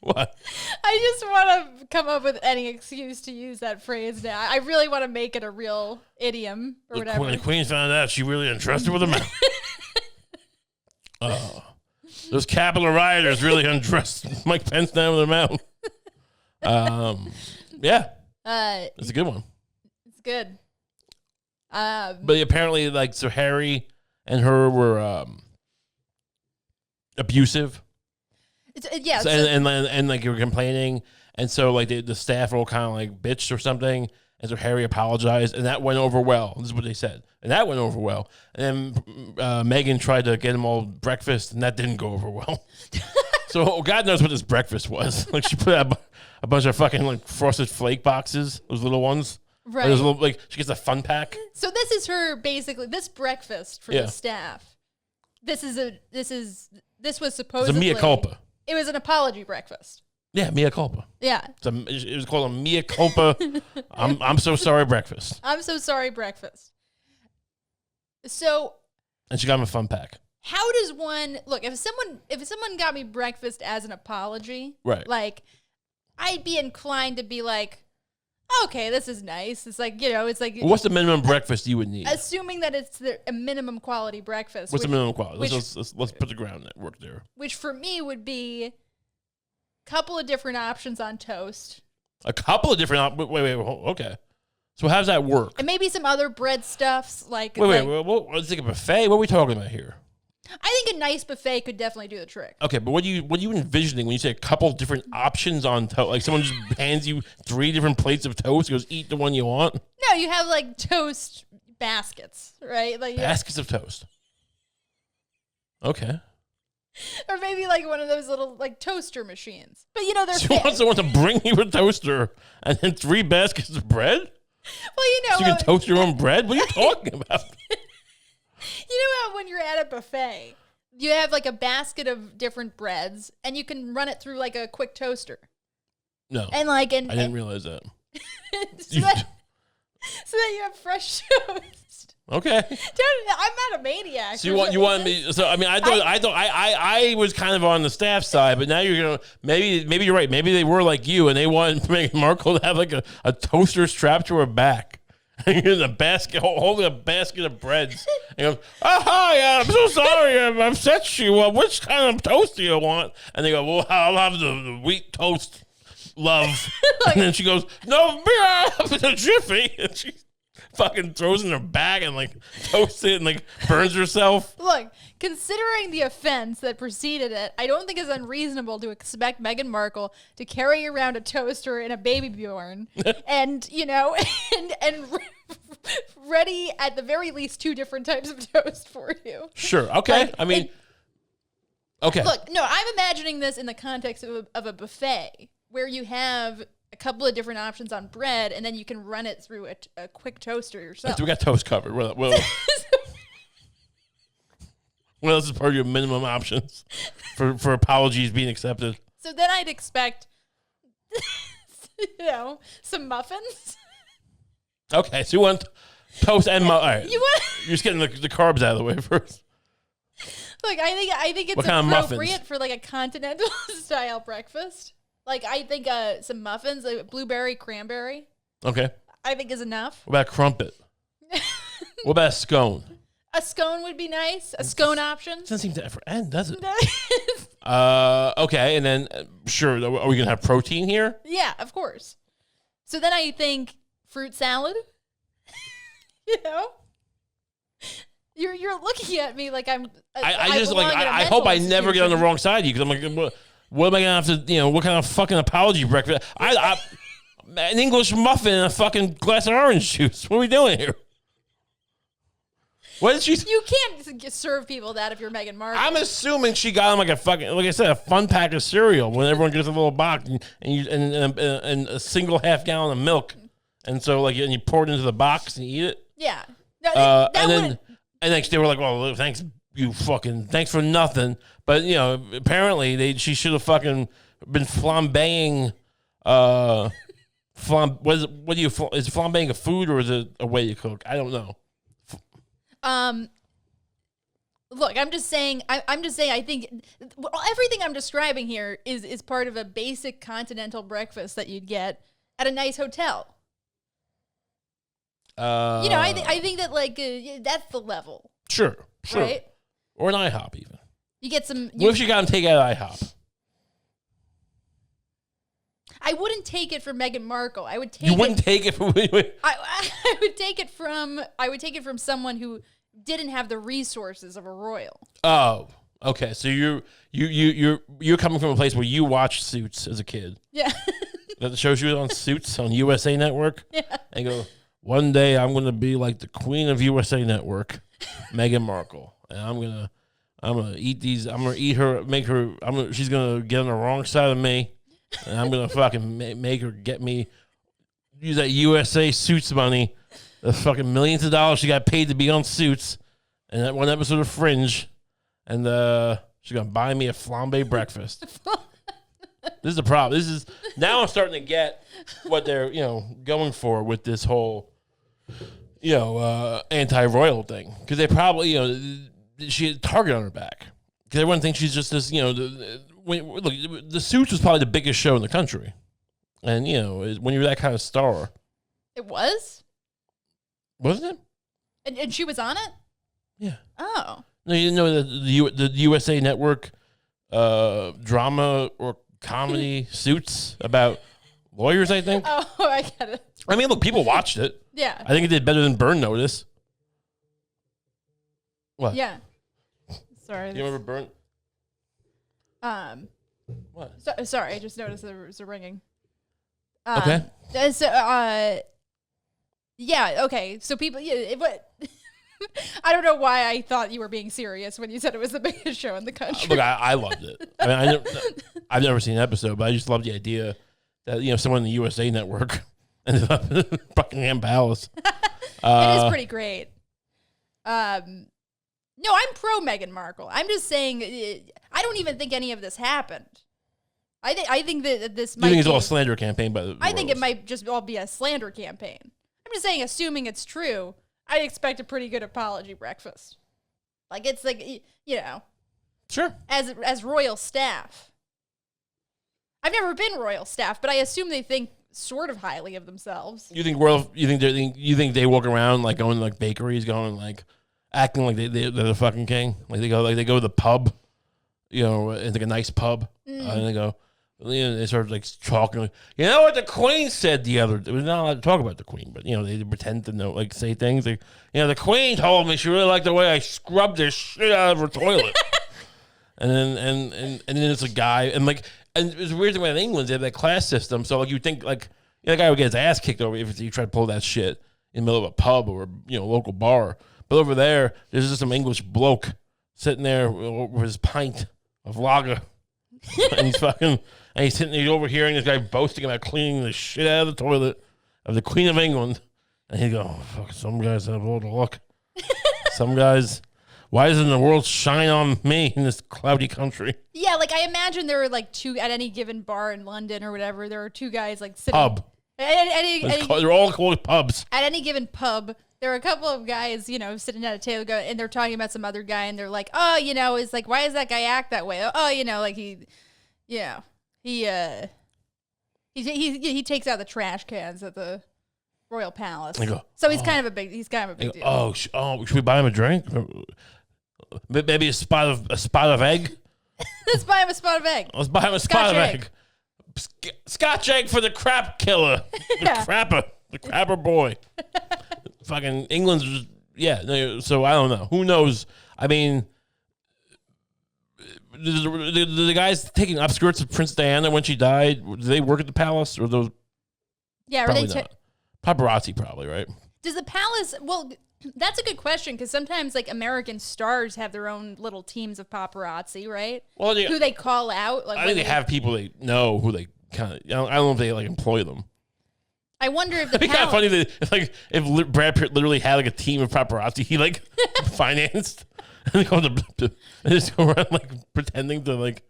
What? I just want to come up with any excuse to use that phrase now. I really want to make it a real idiom or whatever. When the queen found out, she really undressed her with her mouth. Those Capitol rioters really undressed Mike Pence down with their mouth. Yeah. It's a good one. It's good. But apparently, like, so Harry and her were abusive. Yeah. So, and like you were complaining. And so like the staff were all kind of like bitched or something. And so Harry apologized, and that went over well. This is what they said. And that went over well. And then Meghan tried to get them all breakfast, and that didn't go over well. So God knows what this breakfast was. Like she put out a bunch of fucking like Frosted Flake boxes, those little ones. Right. Those little, like she gets a fun pack. So this is her basically this breakfast for the staff. This was supposedly It's a mea culpa. It was an apology breakfast. Yeah, mea culpa. Yeah. It was called a mea culpa. I'm so sorry breakfast. I'm so sorry breakfast. So. And she got him a fun pack. How does one look if someone got me breakfast as an apology? Right. Like, I'd be inclined to be like, okay, this is nice. It's like it's like. What's the minimum breakfast you would need? Assuming that it's a minimum quality breakfast. What's the minimum quality? Let's put the ground network there. Which for me would be a couple of different options on toast. A couple of different. Wait. Okay. So how does that work? And maybe some other bread stuffs like. Wait. Let's take a buffet. What are we talking about here? I think a nice buffet could definitely do the trick. Okay, but what are you envisioning when you say a couple of different options on toast? Like someone just hands you 3 different plates of toast, goes eat the one you want? No, you have like toast baskets, right? Like baskets of toast. Okay. Or maybe like one of those little like toaster machines. But they're So you want someone to bring you a toaster and then 3 baskets of bread? Well, so you can toast your own bread? What are you talking about? You know how when you're at a buffet, you have like a basket of different breads, and you can run it through like a quick toaster. No, and I didn't realize that. so that you have fresh toast. Okay. I'm not a maniac. So you want me? So I mean, I was kind of on the staff side, but now you're gonna maybe you're right. Maybe they were like you, and they wanted Meghan Markle to have like a toaster strapped to her back. And you're in a basket, holding a basket of breads. And he goes, oh, hi, I'm so sorry I've upset you. Well, which kind of toast do you want? And they go, well, I'll have the wheat toast, love. And then she goes, no, it's a jiffy. And she fucking throws in her bag and, like, toasts it and, like, burns herself. Look, considering the offense that preceded it, I don't think it's unreasonable to expect Meghan Markle to carry around a toaster and a baby Bjorn and, you know, and ready at the very least 2 different types of toast for you. Sure. Okay. Like, I mean, okay. Look, no, I'm imagining this in the context of a buffet where you have a couple of different options on bread and then you can run it through a quick toaster yourself. We got toast covered. What else is part of your minimum options for apologies being accepted? So then I'd expect, you know, some muffins. Okay, so you want toast and all right. You want? You're just getting the carbs out of the way first. Like I think it's What kind of muffins? appropriate for like a continental style breakfast. Like I think some muffins, like blueberry, cranberry. Okay. I think is enough. What about a crumpet? What about a scone? A scone would be nice. A scone option. Doesn't seem to ever end, does it? Okay, and then sure, are we gonna have protein here? Yeah, of course. So then I think fruit salad. You know, you're looking at me like I'm. I just like I hope I never get on the wrong side of you because I'm like, what am I gonna have to? You know, what kind of fucking apology breakfast? An English muffin and a fucking glass of orange juice. What are we doing here? What did she? You can't serve people that if you're Meghan Markle. I'm assuming she got him like a fucking, like I said, a fun pack of cereal when everyone gets a little box and a single half gallon of milk, and so like and you pour it into the box and you eat it. Yeah. No, and then they were like, "Well, thanks for nothing." But you know, apparently she should have fucking been flambeing. What is flambeing a food or is it a way you cook? I don't know. Look, I'm just saying. I think everything I'm describing here is part of a basic continental breakfast that you'd get at a nice hotel. You know, I think that like that's the level. Sure, right? Or an IHOP even. You get some. What if you got him take out IHOP? I wouldn't take it from Meghan Markle. I would take. You wouldn't take it from. I would take it from. I would take it from someone who didn't have the resources of a royal. Oh, okay. So you're coming from a place where you watched Suits as a kid. Yeah. That shows you on Suits on USA Network. Yeah. And go, one day I'm gonna be like the queen of USA Network, Meghan Markle, and I'm gonna eat these. I'm gonna eat her. She's gonna get on the wrong side of me. And I'm going to fucking make her use that USA Suits money, the fucking millions of dollars she got paid to be on Suits, and that one episode of Fringe, and she's going to buy me a flambe breakfast. This is the problem. Now I'm starting to get what they're, going for with this whole, anti-royal thing. Because they probably, she had a target on her back. Because everyone thinks she's just this, look, the Suits was probably the biggest show in the country, and when you're that kind of star, it wasn't it? And she was on it. Yeah. Oh. No, you didn't know that the USA Network drama or comedy Suits about lawyers. I think. Oh, I get it. I mean, look, people watched it. Yeah. I think it did better than Burn Notice. What? Yeah. Sorry. Do you remember Burn? What? Sorry, I just noticed there was a ringing. Okay. So, yeah. Okay. So people, I don't know why I thought you were being serious when you said it was the biggest show in the country. Look, I loved it. I mean, I've never seen an episode, but I just loved the idea that someone in the USA Network ended up in Buckingham Palace. It is pretty great. No, I'm pro Meghan Markle. I'm just saying, I don't even think any of this happened. I think that this might. You think it's all a slander campaign by the I think royals. it might just all be a slander campaign. I'm just saying, assuming it's true, I expect a pretty good apology breakfast. Like it's like Sure. As royal staff. I've never been royal staff, but I assume they think sort of highly of themselves. You think they walk around like going to like bakeries, going like acting like they're the fucking king? Like they go to the pub, it's like a nice pub, and they go. They start like talking. Like, you know what the Queen said the other day? We're not allowed to talk about the Queen, but they pretend to know, like say things. Like, the Queen told me she really liked the way I scrubbed this shit out of her toilet. and then it's a guy, and it's a weird thing about England. They have that class system, so like you think like the guy would get his ass kicked over if he tried to pull that shit in the middle of a pub or local bar. But over there's just some English bloke sitting there with his pint of lager, and he's overhearing this guy boasting about cleaning the shit out of the toilet of the Queen of England. And he go, oh, fuck, some guys have all the luck. Some guys, why doesn't the world shine on me in this cloudy country? Yeah, like I imagine there were like two at any given bar in London or whatever. There are two guys like sitting. Pub. They're all called pubs. At any given pub, there are a couple of guys, sitting at a table and they're talking about some other guy and they're like, oh, it's like, why does that guy act that way? Oh, like he takes out the trash cans at the Royal Palace. So he's kind of a big deal. Oh, should we buy him a drink? Maybe a spot of egg. Let's buy him a spot of egg. Let's buy him a spot of egg. Scotch egg for the crap killer. The crapper boy. Fucking England's just, so I don't know. Who knows? I mean, the guys taking upskirts of Prince Diana when she died, did they work at the palace? Or those? Yeah, probably not. Paparazzi probably, right? Does the palace, well, that's a good question because sometimes like American stars have their own little teams of paparazzi, right? Well, who they call out. Like, I think they have people they know who they kind of, I don't know if they like employ them. I wonder if the It'd be kind of funny that if Brad Pitt literally had like a team of paparazzi he like financed and they just go around like pretending to like.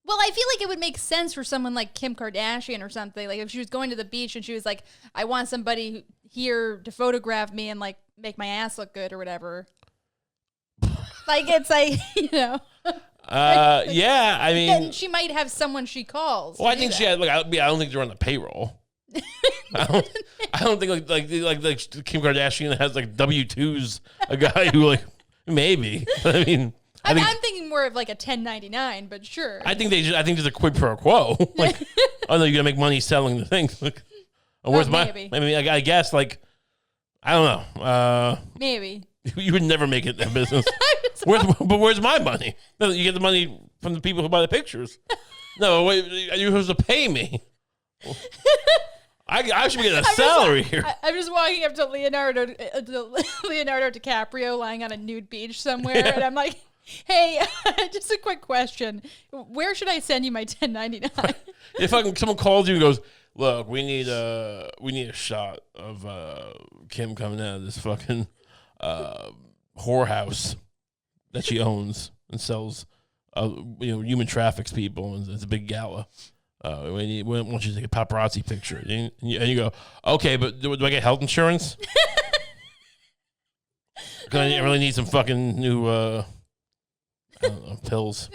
Well, I feel like it would make sense for someone like Kim Kardashian or something. Like if she was going to the beach and she was like, I want somebody here to photograph me and like make my ass look good or whatever. Like it's like, yeah, I mean. Then she might have someone she calls. Well, I think she had, I don't think they're on the payroll. I don't think like Kim Kardashian has like W-2s, a guy who like maybe. I mean, I'm thinking more of like a 1099, but sure. I think there's a quid pro quo. Like, oh no, you're gonna make money selling the things. Like, where's maybe. I mean, I guess like I don't know. Maybe you would never make it in business. Where's my money? No, you get the money from the people who buy the pictures. No, wait, you're supposed to pay me. I should be getting a salary here. I'm just walking up to Leonardo DiCaprio lying on a nude beach somewhere, and I'm like, hey, just a quick question. Where should I send you my 1099? If someone calls you and goes, look, we need a shot of Kim coming out of this fucking whorehouse that she owns and sells, human traffics people, and it's a big gala. We want you to take a paparazzi picture. And you go, okay, but do I get health insurance? Because I really need some fucking new, I don't know, pills.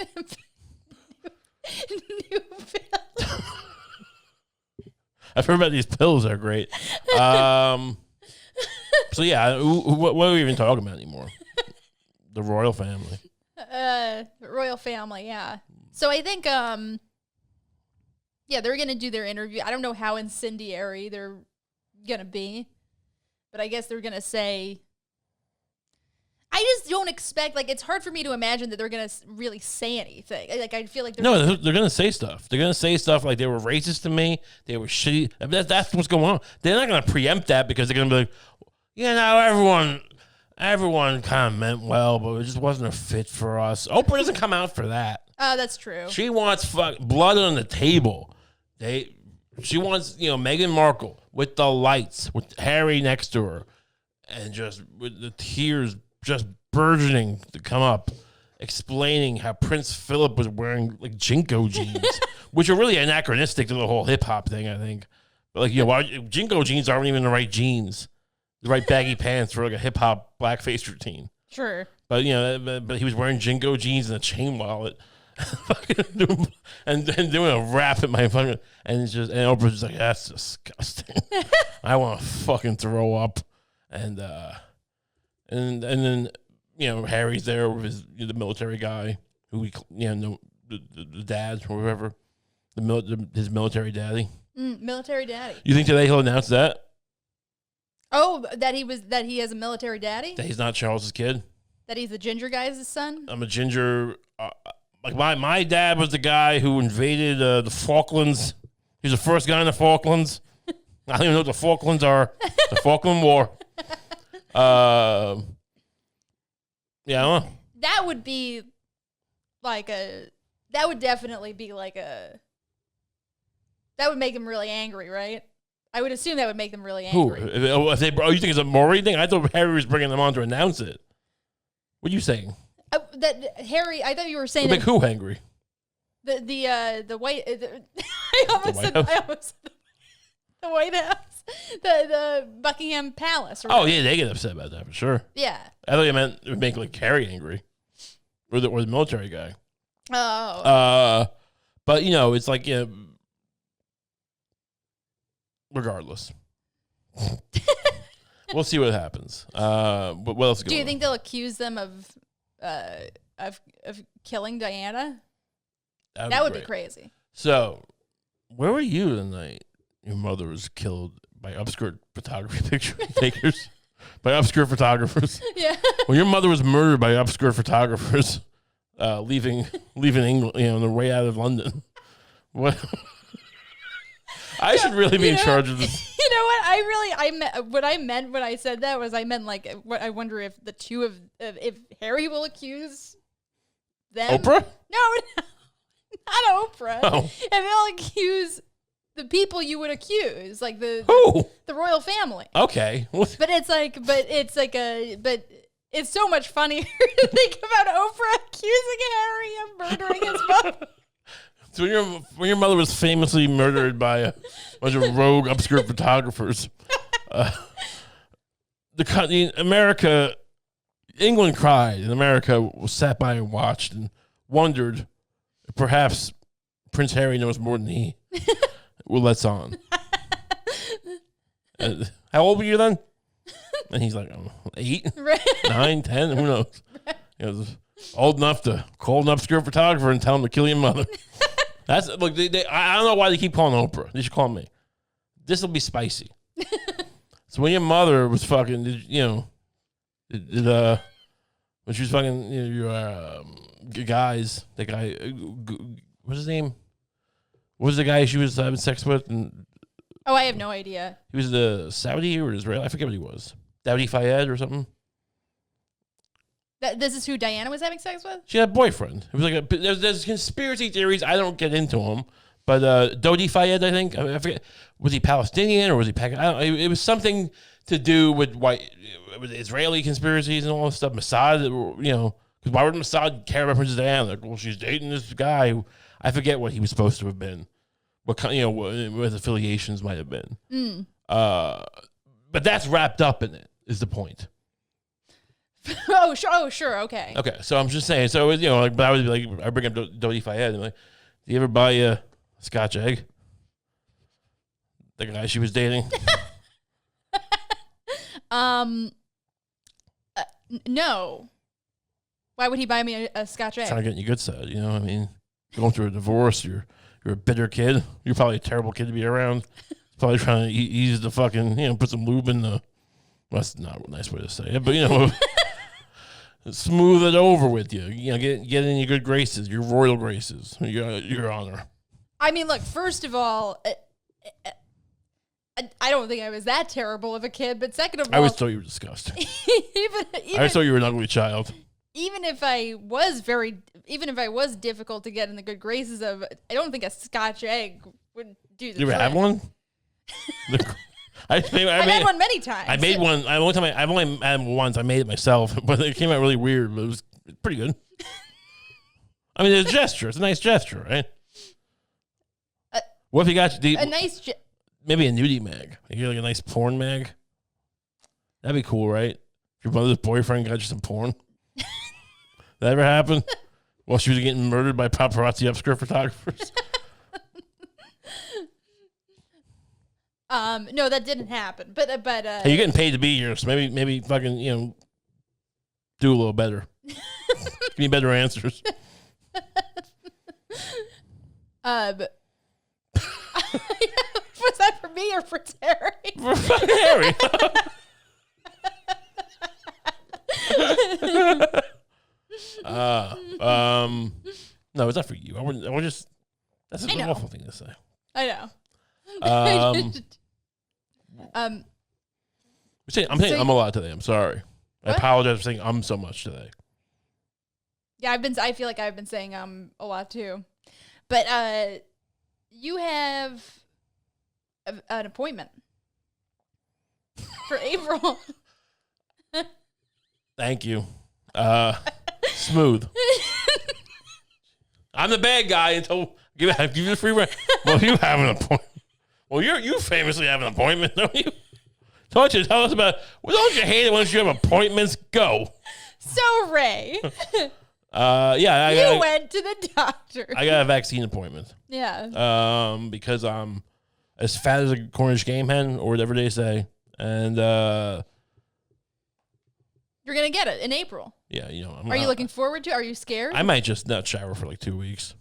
New pills. I've heard about these pills. They're great. So yeah, what are we even talking about anymore? The royal family. Royal family, yeah. So I think, yeah, they're going to do their interview. I don't know how incendiary they're going to be, but I guess they're going to say, I just don't expect, like, it's hard for me to imagine that they're going to really say anything. Like, I feel like they're going to say stuff. They're going to say stuff like they were racist to me. They were shitty. That's what's going on. They're not going to preempt that because they're going to be like, everyone kind of meant well, but it just wasn't a fit for us. Oprah doesn't come out for that. Oh, that's true. She wants blood on the table. She wants, Meghan Markle with the lights, with Harry next to her, and just with the tears just burgeoning to come up, explaining how Prince Philip was wearing like Jinko jeans, which are really anachronistic to the whole hip hop thing, I think. But Jinko jeans aren't even the right jeans, the right baggy pants for like a hip hop blackface routine. Sure. But but he was wearing Jinko jeans and a chain wallet. and doing a rap at my fucking, and it's just, and Oprah's just like, that's disgusting. I want to fucking throw up, and then Harry's there with the military guy who the dad or whoever, his military daddy. Military daddy. You think today he'll announce that? Oh, that he has a military daddy? That he's not Charles's kid? That he's the ginger guy's son? I'm a ginger. Like my dad was the guy who invaded the Falklands. He was the first guy in the Falklands. I don't even know what the Falklands are. The Falkland War. Yeah, I don't know. That would be like a. That would definitely be like a. That would make them really angry, right? I would assume that would make them really angry. Who? You think it's a Maury thing? I thought Harry was bringing them on to announce it. What are you saying? That Harry, I thought you were saying make who angry? The White. I almost said the White House, the Buckingham Palace. Oh yeah, they get upset about that for sure. Yeah. I thought you meant it would make like Harry angry, or the military guy. Oh. But it's like regardless. We'll see what happens. But what else? Do you think they'll accuse them of killing Diana? That would be crazy. So, where were you the night your mother was killed by upskirt photography picture takers? By upskirt photographers? Yeah. When your mother was murdered by upskirt photographers, leaving England, on the way out of London. What? I should really be in charge of this. You know what? What I meant when I said that was I meant like what I wonder if the two of if Harry will accuse them. Oprah? No, not Oprah. Oh. If they'll accuse the people you would accuse, like the royal family. Okay. But it's so much funnier to think about Oprah accusing Harry of murdering his mother. So when your mother was famously murdered by a bunch of rogue upskirt photographers, England cried, and America sat by and watched and wondered if perhaps Prince Harry knows more than he will let's on. How old were you then? And he's like, 8, 9, 10, who knows? He was old enough to call an upskirt photographer and tell him to kill your mother. That's look. I don't know why they keep calling Oprah. They should call me. This will be spicy. So when your mother was fucking, when she was fucking your guys, the guy, what's his name? What was the guy she was having sex with? And I have no idea. He was the Saudi or Israel. I forget what he was. Dawdy Fayed or something. This is who Diana was having sex with? She had a boyfriend. It was like there's conspiracy theories. I don't get into them. But Dawdy Fayed, I think. I forget. Was he Palestinian or was he Pakistan? It was something to do with Israeli conspiracies and all this stuff. Mossad, because why would Mossad care about Princess Diana? Like, well, she's dating this guy who, I forget what he was supposed to have been. What kind, what his affiliations might have been. But that's wrapped up in it, is the point. Oh, sure, okay. Okay, so I'm just saying. So but I would be like, I bring up Dawdy Fayed and like, do you ever buy a Scotch egg? The guy she was dating. No. Why would he buy me a Scotch egg? Trying to get in your good side, I mean, going through a divorce, you're a bitter kid. You're probably a terrible kid to be around. Probably trying to ease the fucking, put some lube in the. Well, that's not a nice way to say it, but smooth it over with you. Get in your good graces, your royal graces, your honor. I mean, look. First of all, I don't think I was that terrible of a kid. But second of all, I always thought you were disgusting. I always thought you were an ugly child. Even if I was difficult to get in the good graces of, I don't think a Scotch egg would do the trick. You ever have one? I've had one many times. I made one. I've only had one once. I made it myself, but it came out really weird. But it was pretty good. I mean, it's a gesture. It's a nice gesture, right? What if you got a nice, maybe a nudie mag? You like a nice porn mag. That'd be cool, right? If your mother's boyfriend got you some porn. That ever happen? While she was getting murdered by paparazzi upskirt photographers. No, that didn't happen. But Hey, you're getting paid to be here, so maybe fucking do a little better. Give me better answers. Was that for me or for Terry? For fucking Harry. No, it's not for you. I would just. That's an awful thing to say. I know. I'm saying I'm a lot today. I'm sorry. I apologize for saying so much today. Yeah, I feel like I've been saying a lot too. But you have an appointment for April. Thank you. Smooth. I'm the bad guy until give you the free rent. Well, you have an appointment. Well, you famously have an appointment, don't you? Tell us about. Well, don't you hate it once you have appointments? Go. So, Ray. Yeah, you went to the doctor. I got a vaccine appointment. Yeah. Because I'm as fat as a Cornish game hen, or whatever they say, and you're gonna get it in April. Yeah, Are you looking forward to? Are you scared? I might just not shower for like 2 weeks,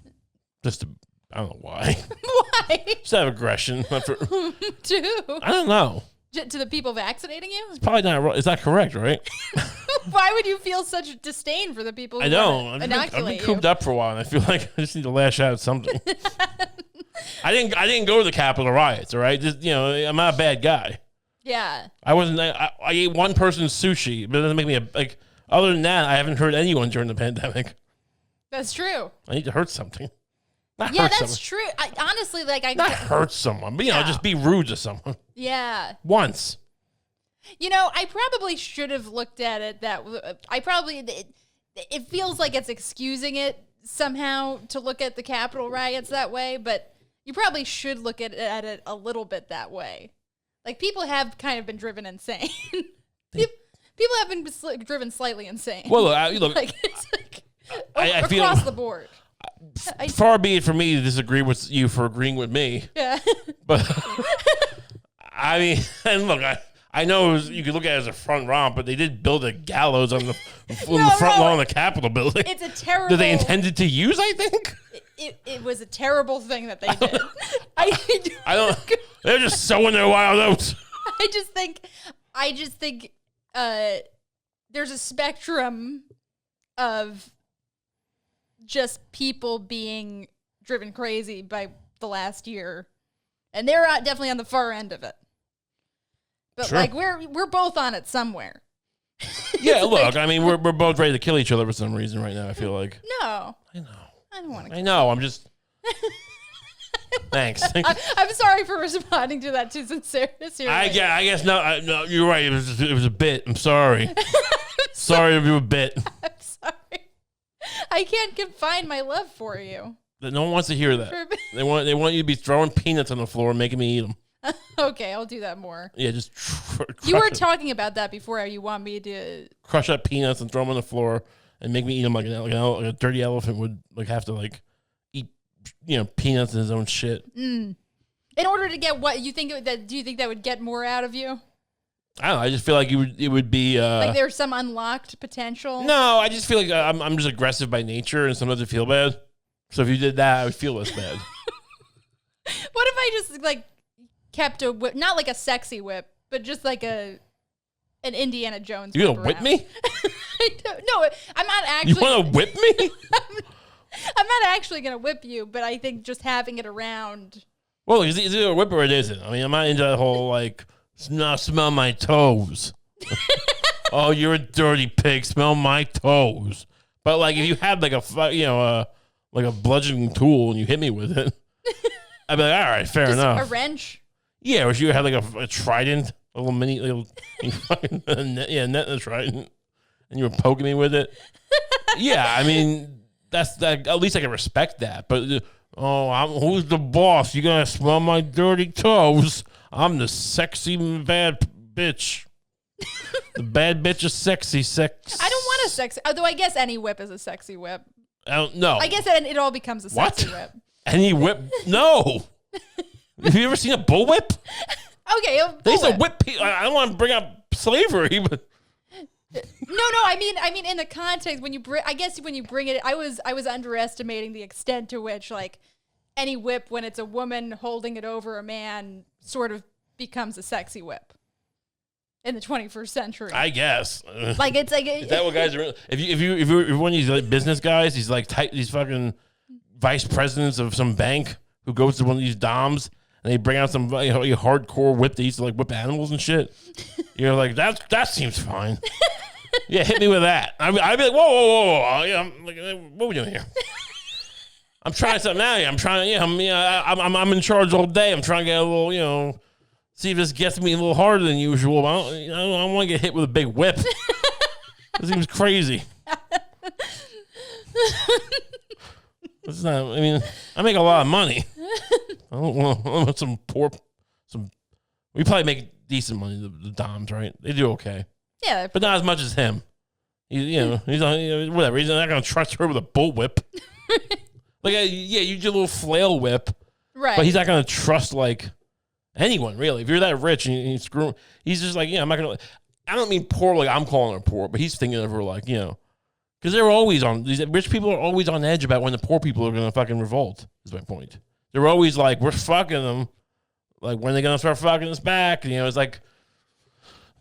just to. I don't know why. Why? Just have aggression. To who? I don't know. To the people vaccinating you? It's probably not. It's not correct, right? Why would you feel such disdain for the people who I know. I've been cooped up for a while, and I feel like I just need to lash out at something. I didn't go to the Capitol riots. All right, just I'm not a bad guy. Yeah. I wasn't. I ate one person's sushi, but it doesn't make me like. Other than that, I haven't hurt anyone during the pandemic. That's true. I need to hurt something. Not yeah, hurt that's someone. true. Honestly, not hurt someone, but just be rude to someone. Yeah. Once. I probably should have looked at it it feels like it's excusing it somehow to look at the Capitol riots that way, but you probably should look at it a little bit that way. Like, people have kind of been driven insane. People have been driven slightly insane. Well, look, like, it's like I feel across the board. Far be it from me to disagree with you for agreeing with me. Yeah. But I mean, and look, I know you could look at it as a front romp, but they did build a gallows on the front lawn of the Capitol building. It's a terrible. That they intended to use, I think. It was a terrible thing that they did. I don't. They're just sowing their wild oats. I just think there's a spectrum of just people being driven crazy by the last year, and they're definitely on the far end of it. But sure. like we're both on it somewhere. Yeah, look, I mean, we're both ready to kill each other for some reason right now. I feel like. No, I know. I don't want to. I know. I'm just. Thanks. I'm sorry for responding to that too sincerely. I guess no. No, you're right. It was a bit. I'm sorry. Sorry to do a bit. I'm sorry. I can't find my love for you. No one wants to hear that. They want you to be throwing peanuts on the floor and making me eat them. Okay, I'll do that more. Yeah, just. You were talking about that before. How you want me to crush up peanuts and throw them on the floor and make me eat them like a dirty elephant would have to eat peanuts in his own shit. In order to get what you think do you think that would get more out of you? I don't know. I just feel like it would be like there's some unlocked potential. No, I just feel like I'm just aggressive by nature, and sometimes I feel bad. So if you did that, I would feel less bad. What if I just kept a whip, not like a sexy whip, but just like an Indiana Jones? You gonna whip me? No, I'm not actually. You want to whip me? I'm not actually gonna whip you, but I think just having it around. Well, is it a whip or it isn't? I mean, I'm not into that whole smell my toes. Oh, you're a dirty pig. Smell my toes. But if you had a bludgeoning tool and you hit me with it, I'd be like, all right, fair enough. A wrench. Yeah, or if you had a trident, a little mini, net and a trident, and you were poking me with it. Yeah, I mean, that's that. At least I can respect that. But who's the boss? You gonna smell my dirty toes? I'm the sexy bad bitch. The bad bitch is sexy. I don't want a sexy. Although I guess any whip is a sexy whip. I don't know. I guess then it all becomes a sexy whip. Any whip? No. Have you ever seen a bullwhip? Okay, They used to whip people. I don't want to bring up slavery, but no. I mean, in the context when you bring it, I was underestimating the extent to which like any whip when it's a woman holding it over a man sort of becomes a sexy whip in the 21st century. I guess. Like it's like is that what guys are? If you're one of these like business guys, he's like these fucking vice presidents of some bank who goes to one of these doms. And they bring out some hardcore whip that used to like whip animals and shit. You're like, that seems fine. Yeah, hit me with that. I'd be like, whoa. Yeah, I'm like, what are we doing here? I'm trying something out here. I'm trying. I'm in charge all day. I'm trying to get a little, see if this gets me a little harder than usual. I don't want to get hit with a big whip. This seems crazy. It's not. I mean, I make a lot of money. I don't want some. We probably make decent money. The Doms, right? They do okay. Yeah, but not as much as him. He's whatever. He's not gonna trust her with a bullwhip. Like, you do a little flail whip, right? But he's not gonna trust like anyone really. If you're that rich and you screw, he's just like, I'm not gonna. I don't mean poor like I'm calling her poor, but he's thinking of her like because they're always on. These rich people are always on edge about when the poor people are gonna fucking revolt. Is my point. They're always like, we're fucking them. Like, when are they going to start fucking us back? It's like,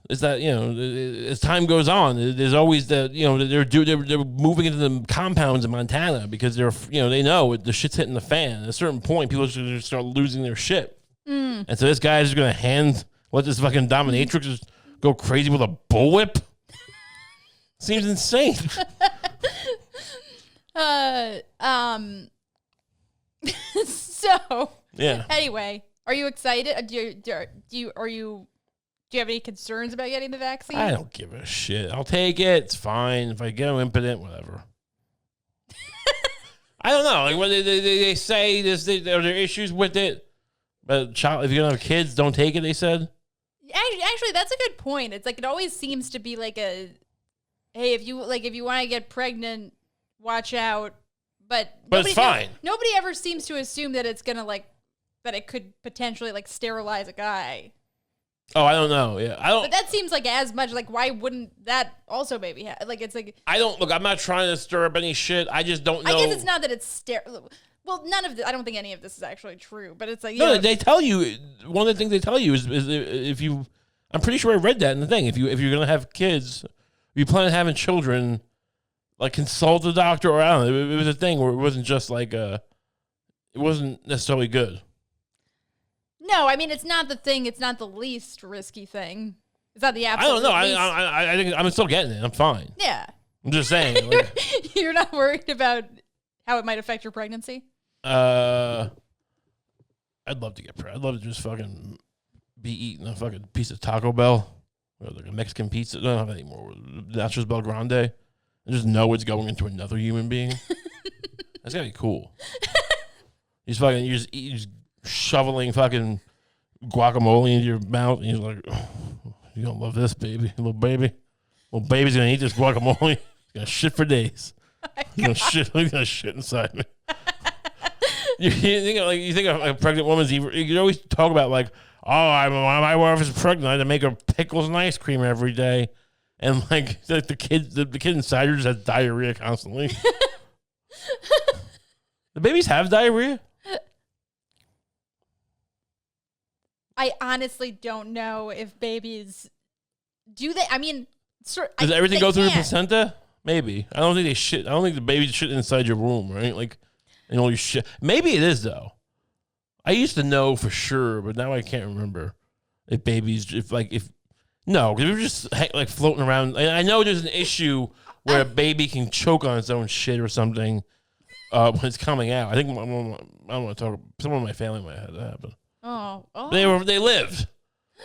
it's that, as time goes on, there's always that, they're moving into the compounds in Montana because they know the shit's hitting the fan. At a certain point, people are going to start losing their shit. And so this guy's just going to let this fucking dominatrix just go crazy with a bullwhip? Seems insane. So yeah. Anyway, are you excited? Do you have any concerns about getting the vaccine? I don't give a shit. I'll take it. It's fine. If I get impotent, whatever. I don't know. Like what they say, are there issues with it? But if you're gonna have kids, don't take it. They said. Actually, that's a good point. It's like it always seems to be like hey, if you want to get pregnant, watch out. But it's fine. Nobody ever seems to assume that it's gonna that it could potentially sterilize a guy. Oh, I don't know. Yeah, I don't. But that seems like as much why wouldn't that also maybe it's like I don't look. I'm not trying to stir up any shit. I just don't know. I guess it's not that it's well, none of I don't think any of this is actually true. But it's like no, they tell you one of the things they tell you is if you. I'm pretty sure I read that in the thing. If you're gonna have kids, if you plan on having children. Like consult a doctor, or I don't know. It was a thing where it wasn't just it wasn't necessarily good. No, I mean it's not the thing. It's not the least risky thing. It's not the absolute. I don't know. Least. I think I'm still getting it. I'm fine. Yeah. I'm just saying. You're not worried about how it might affect your pregnancy. I'd love to get pregnant. I'd love to just fucking be eating a fucking piece of Taco Bell or like a Mexican pizza. I don't have any more. Nachos Bel Grande. And just know it's going into another human being. That's gotta be cool. You're just shoveling fucking guacamole into your mouth, and you're like, oh, "You gonna love this, baby, little baby. Little baby's gonna eat this guacamole. He's gonna shit for days. He's gonna shit inside me." You think of a pregnant woman's. You always talk about my wife is pregnant. I had to make her pickles and ice cream every day. And the kid inside her just has diarrhea constantly. The babies have diarrhea? I honestly don't know if babies do they. I mean, does everything go through the placenta? Maybe. I don't think they shit. I don't think the babies shit inside your womb, right? And all your shit. Maybe it is though. I used to know for sure, but now I can't remember if babies No, because we were just floating around. I know there's an issue where a baby can choke on its own shit or something when it's coming out. I think I don't want to talk. Someone in my family might have that happen. Oh. They lived,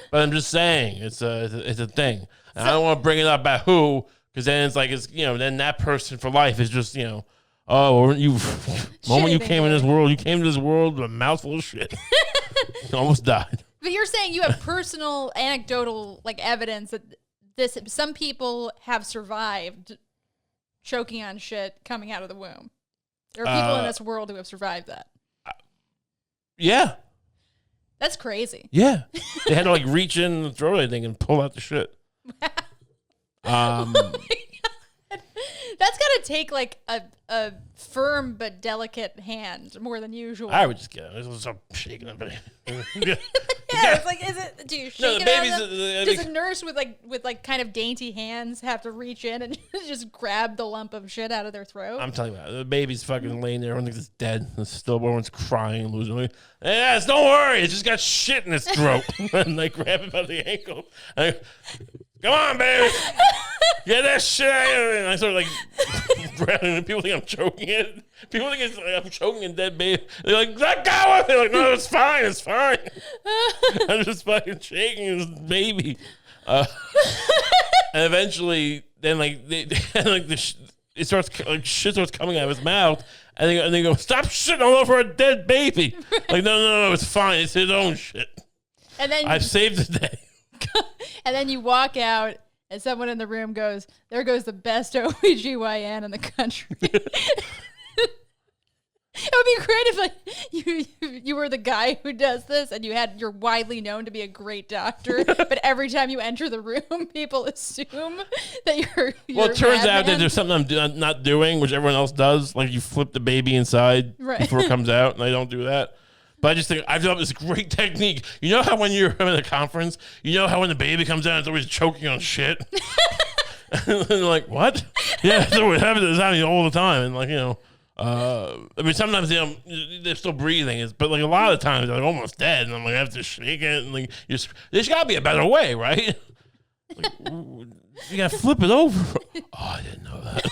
but I'm just saying it's a thing. And I don't want to bring it up about who, because then then that person for life is just moment you came in this world, you came to this world with a mouthful of shit. You almost died. But you're saying you have personal anecdotal evidence that some people have survived choking on shit coming out of the womb. There are people in this world who have survived that. Yeah. That's crazy. Yeah. They had to like reach in and throw anything and pull out the shit. Oh my God. That's got to take like a firm but delicate hand more than usual. I would just get it. It's so shaking it. Yeah, it's like, do you shake it out? Does a nurse with like kind of dainty hands have to reach in and just grab the lump of shit out of their throat? I'm telling you, the baby's fucking laying there. Everyone thinks it's dead. The stillborn's crying and losing it. Yes, don't worry. It just got shit in its throat. And they grab it by the ankle. Come on, baby. Get that shit out of here. And I start like grabbing it. People think I'm choking it. People think it's like I'm choking a dead baby. They're like, let go of it. Like, no, it's fine. It's fine. I'm just fucking shaking this baby. And eventually, then like, it starts, like, shit starts coming out of his mouth. And they go, stop shitting all over a dead baby. Like, no, it's fine. It's his own shit. And then I've saved the day. And then you walk out, and someone in the room goes, there goes the best OBGYN in the country. It would be great if like you were the guy who does this, and you're widely known to be a great doctor, but every time you enter the room, people assume that you're well, it turns out that madman. there's something I'm not doing, which everyone else does. Like you flip the baby inside before it comes out, and I don't do that. But I just think I've developed this great technique. You know how when you're having a conference, you know how when the baby comes out, it's always choking on shit? And they're like, what? Yeah, that's what happens. It's happening all the time. And like, you know, I mean, sometimes they're still breathing, but like a lot of the times they're like almost dead. And I'm like, I have to shake it. And like, there's got to be a better way, right? Like, you got to flip it over. Oh, I didn't know that.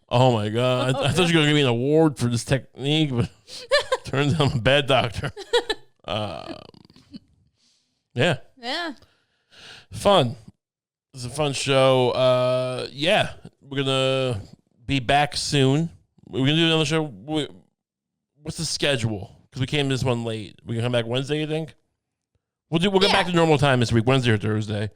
Oh my God. I thought you were going to give me an award for this technique, but turns out I'm a bad doctor. Yeah. Fun. It's a fun show. Yeah. We're going to be back soon. We're going to do another show. What's the schedule? Because we came this one late. We can come back Wednesday, you think? We'll get back to normal time this week, Wednesday or Thursday.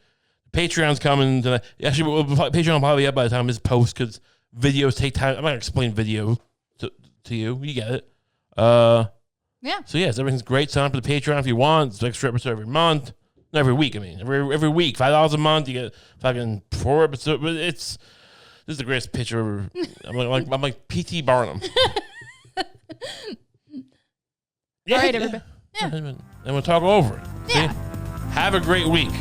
Patreon's coming tonight. Actually, Patreon will probably be up by the time this post because videos take time. I'm not going to explain video to you. You get it. Yeah. So, yes, everything's great. Sign up for the Patreon if you want. It's an extra episode every month. Not every week, I mean. Every week. $5 a month. You get fucking 4 episodes. But this is the greatest picture ever. I'm like P.T. Barnum. Yeah, all right, everybody. Yeah. And we'll talk over it. Yeah. See? Have a great week.